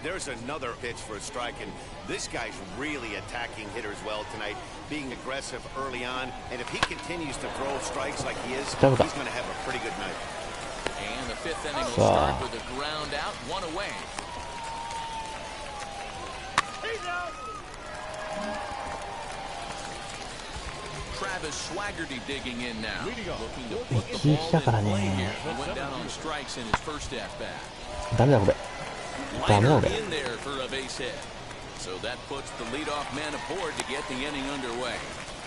S5: There's another pitch for a strike, and this guy's really attacking hitters well tonight, being aggressive early on, and if he continues to throw strikes like he is, he's going to have a pretty good night.
S4: And the 5th inning will start with a ground out, 1 away. Travis Swaggerty digging in now, looking to put the ball in play here. He went down on strikes in his first at-bat.
S1: ダメだこれ。ダメだこれ。
S4: In there for a base hit. So that puts the leadoff man aboard to get the inning underway.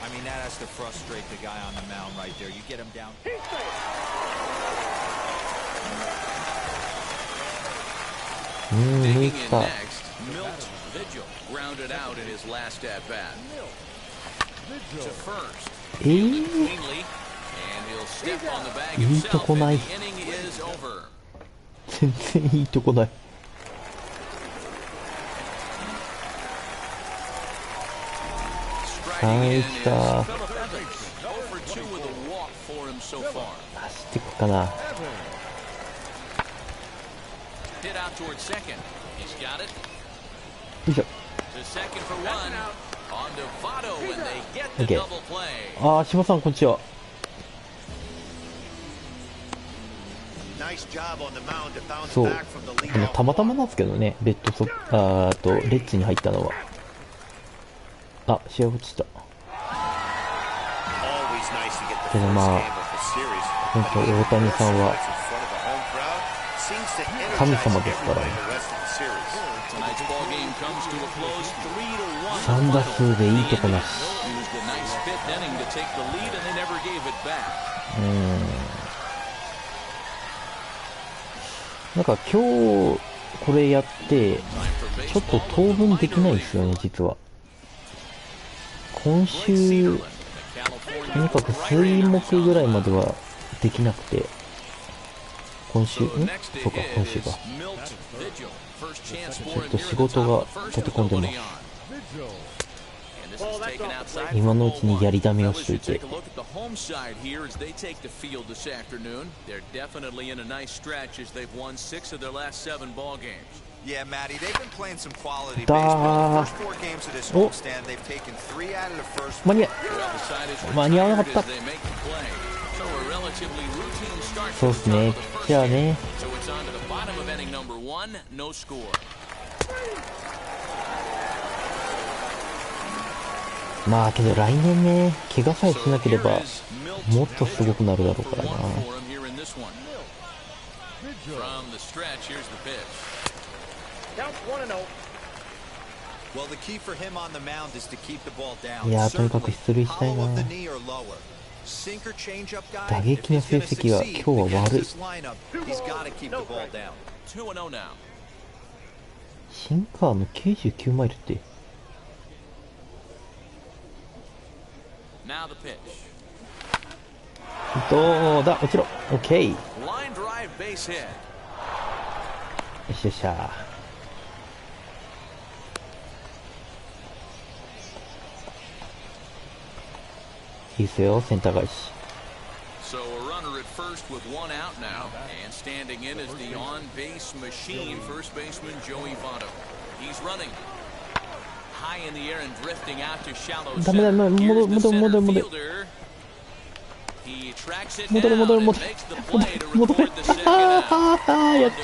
S3: I mean, that has to frustrate the guy on the mound right there. You get him down.
S4: Digging in next, Milt Vigil grounded out in his last at-bat. To first. Cleanly, and he'll step on the bag himself, and the inning is over.
S1: 全然いいとこない。はい、来た。走ってくかな。よいしょ。OK。ああ、島さんこんにちは。そう、たまたまなんですけどね、レッッツに入ったのは。あ、試合落ちた。けどまあ、本当大谷さんは神様ですからね。3打数でいいとこなし。なんか今日これやってちょっと当分できないんですよね、実は。今週とにかく水木ぐらいまではできなくて、今週そうか、今週か。ちょっと仕事が立て込んでます。今のうちにやりだめをしといて。
S3: Yeah, Matty, they've been playing some quality baseball. The first 4 games of this homestand, they've taken 3 out of the first.
S1: 間に合わなかった。そうですね、ピッチャーね。まあけど来年ね、怪我さえしなければもっとすごくなるだろうからな。いやー、とにかく出塁したいな。打撃の成績が今日は悪い。シンカーの99マイルってどうだ、落ちろ。オッケー。よしよっしゃ。いいっすよ、センター返し。
S4: So a runner at first with 1 out now, and standing in is the on-base machine, first baseman Joey Votto. He's running high in the air and drifting out to shallow center. Here's the center fielder. He tracks it down and makes the play to record the second out.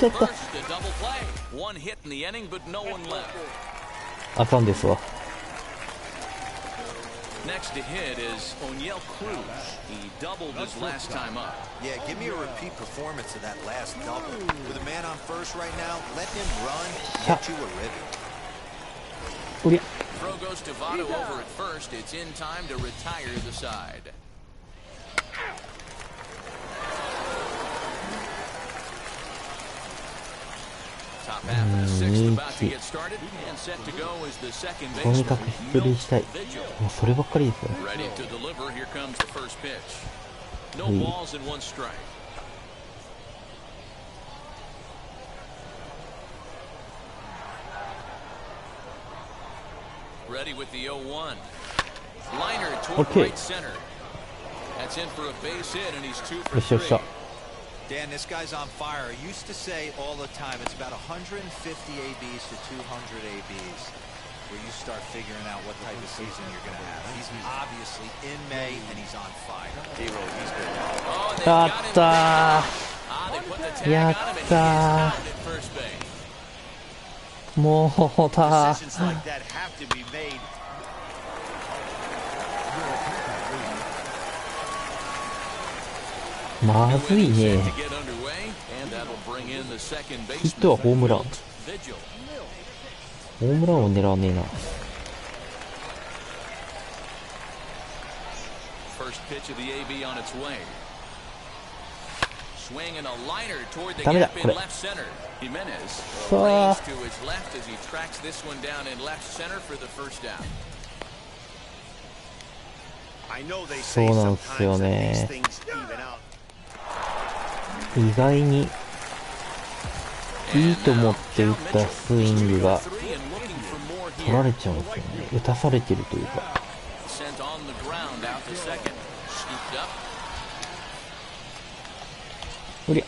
S4: The first, a double play. 1 hit in the inning, but no one left.
S1: あかんですわ。
S4: Next to hit is O'Neill Cruz. He doubled his last time up.
S3: Yeah, give me a repeat performance of that last double. With a man on first right now, let him run, get you a ribby.
S4: Throw goes to Votto over at first. It's in time to retire the side. Top half of the 6th about to get started, and set to go is the second baseman.
S1: とにかく出塁したい。もうそればっかりですよ。
S4: Ready to deliver. Here comes the first pitch. No balls and 1 strike. Ready with the 0-1. Liner toward right center. That's in for a base hit, and he's 2 for 3.
S3: Dan, this guy's on fire. I used to say all the time, it's about 150 ABs to 200 ABs where you start figuring out what type of season you're going to have. He's obviously in May, and he's on fire. D-Roll, he's good.
S4: Oh, they got him down. They put the tag on him, and he is out at first base.
S1: もうだ。
S3: Decisions like that have to be made.
S1: まずいね。ヒットはホームラン。ホームランを狙わねえな。ダメだこれ。さあ。そうなんですよね。意外にいいと思って打ったスイングが取られちゃうんですよね。打たされてるというか。うりゃ。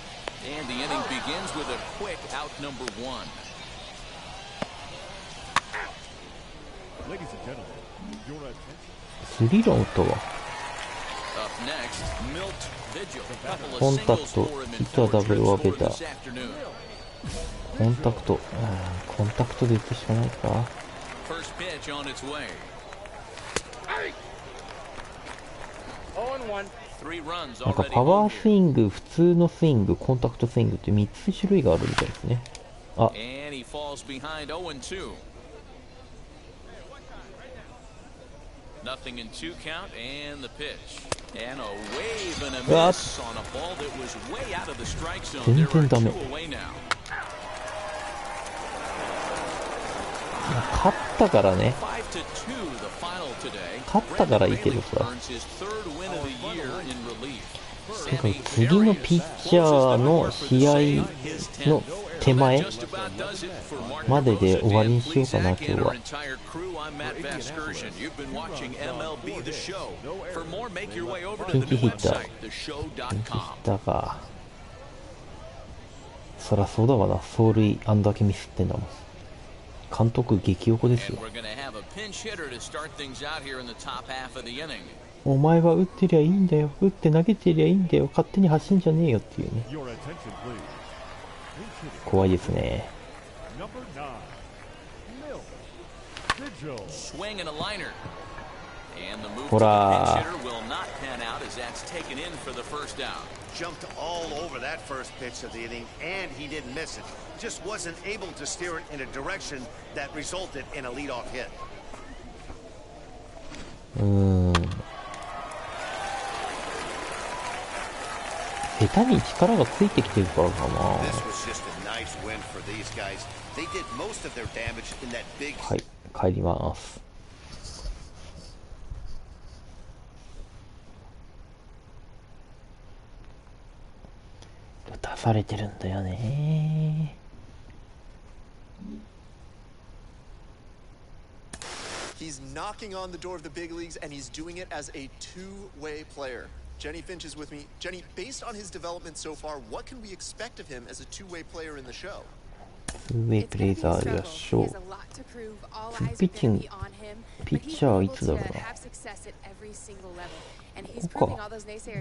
S1: スリロンとはコンタクト、ヒットはダブルはベタ。コンタクト、コンタクトで打つしかないか。なんかパワースイング、普通のスイング、コンタクトスイングって3つ種類があるみたいですね。あ。
S4: Nothing in 2 count and the pitch. And a wave and a miss on a ball that was way out of the strike zone. There are 2 away now.
S1: 勝ったからね。勝ったからいいけどさ。次のピッチャーの試合の手前までで終わりにしようかな、今日は。ピンチヒッター。ピンチヒッターか。そりゃそうだわな、走塁あんだけミスってんだもん。監督激横ですよ。お前は打ってりゃいいんだよ、打って投げてりゃいいんだよ、勝手に走んじゃねえよっていうね。怖いですね。ほら
S5: Jumped all over that first pitch of the inning, and he didn't miss it. Just wasn't able to steer it in a direction that resulted in a leadoff hit.
S1: 下手に力がついてきてるからかな。はい、帰ります。出されてるんだよね。
S6: He's knocking on the door of the big leagues, and he's doing it as a two-way player. Jenny Finch is with me. Jenny, based on his development so far, what can we expect of him as a two-way player in the show?
S1: Two-way player でしょう。ピッチャーいつだろうな。ここか。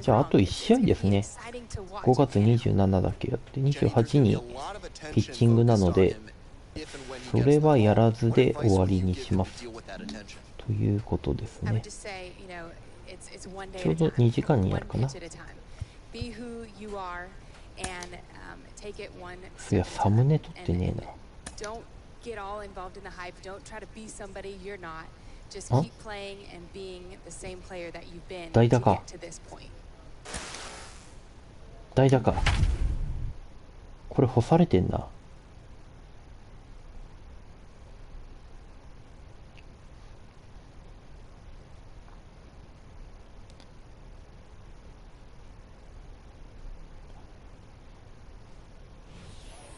S1: じゃああと1試合ですね。5月27だっけやって28にピッチングなので、それはやらずで終わりにしますということですね。ちょうど2時間にやるかな。いや、サムネ撮ってねえな。代打か。代打か。これ干されてんな。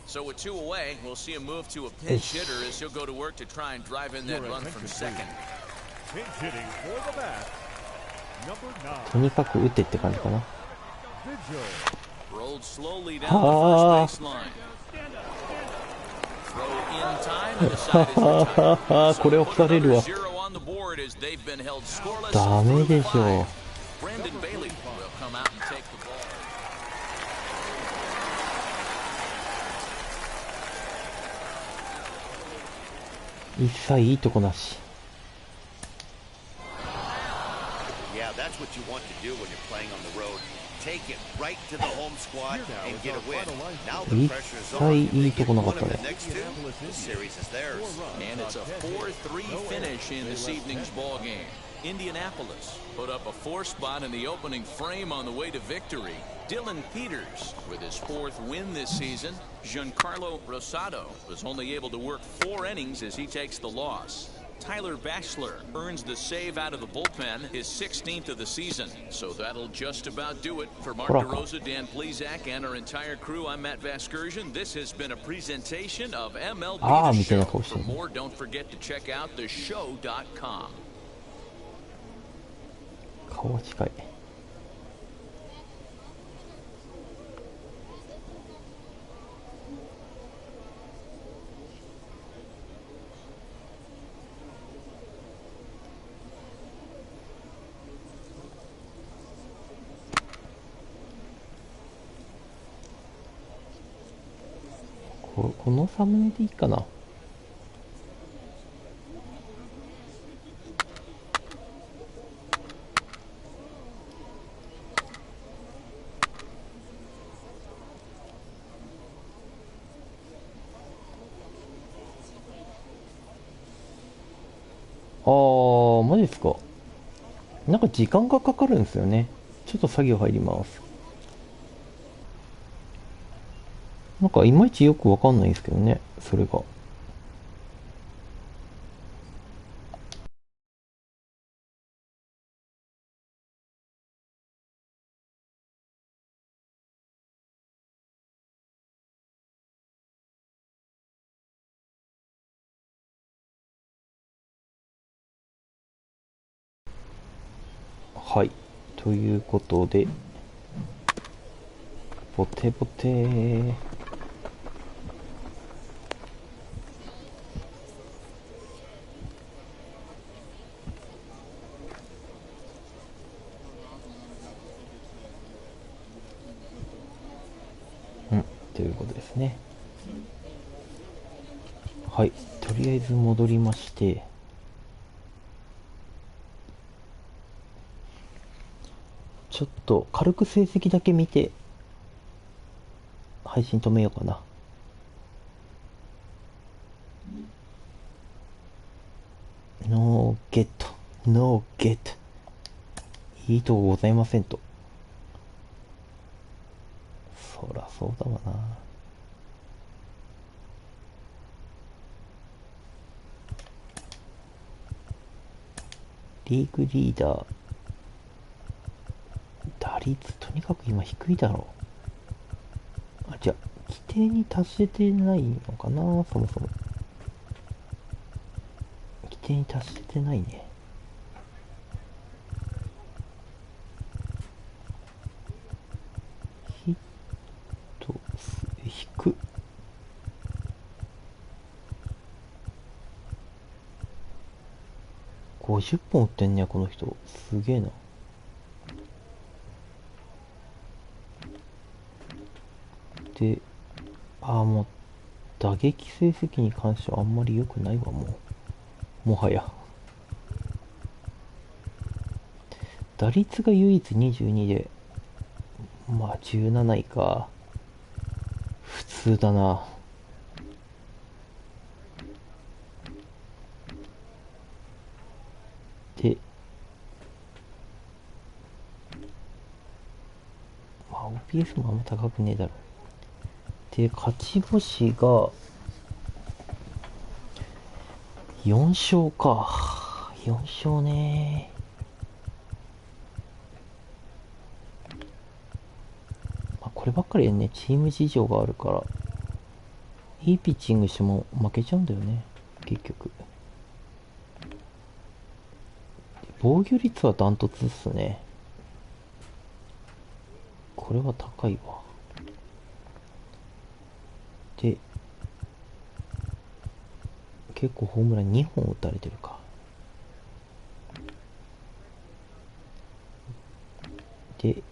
S4: So with two away, we'll see him move to a pinch hitter as he'll go to work to try and drive in that run from second.
S1: とにかく打てって感じかな。
S4: は
S1: あ、これを干されるわ。ダメでしょう。一切いいとこなし。一切いいとこなかったね。
S4: Indianapolis put up a 4 spot in the opening frame on the way to victory. Dylan Peters with his 4th win this season. Giancarlo Rosado was only able to work 4 innings as he takes the loss. Tyler Bachelor earns the save out of the bullpen, his 16th of the season. So that'll just about do it for Mark DeRosa, Dan Plesac, and our entire crew. I'm Matt Vasgersian. This has been a presentation of MLB The Show. For more, don't forget to check out theshow.com.
S1: 顔は近い。このサムネでいいかな。マジですか。なんか時間がかかるんですよね。ちょっと作業入ります。なんかいまいちよくわかんないんですけどね、それが。はい。ということで、ボテボテー。ということですね。はい。とりあえず戻りまして、ちょっと軽く成績だけ見て、配信止めようかな。ノーゲット、ノーゲット。いいとこございませんと。そらそうだわな。リーグリーダー。打率とにかく今低いだろう。あ、じゃあ、規定に達してないのかな、そもそも。規定に達してないね。ヒット数引く。50本打ってんねや、この人。すげえな。で、もう、打撃成績に関してはあんまり良くないわ、もはや。打率が唯一22で、まあ17位か。普通だな。で、まあ OPS もあんま高くねえだろ。で、勝ち星が4勝か。4勝ね。まあ、こればっかりはね、チーム事情があるから、いいピッチングしても負けちゃうんだよね、結局。防御率はダントツっすね。これは高いわ。で、結構ホームラン2本打たれてるか。で、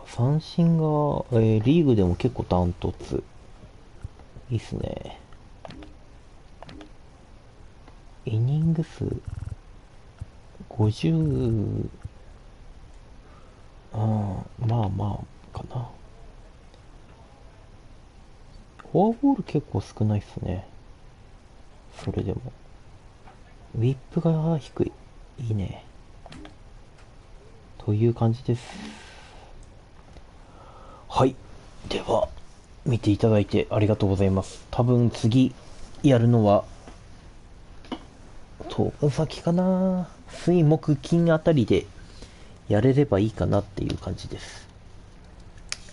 S1: 三振が、リーグでも結構ダントツ。いいっすね。イニング数、50、まあまあ、かな。フォアボール結構少ないっすね。それでも。ウィップが低い。いいね。という感じです。はい。では、見ていただいてありがとうございます。多分次やるのは、当分先かな。水木金あたりでやれればいいかなっていう感じです。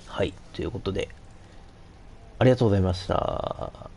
S1: はい。ということで、ありがとうございました。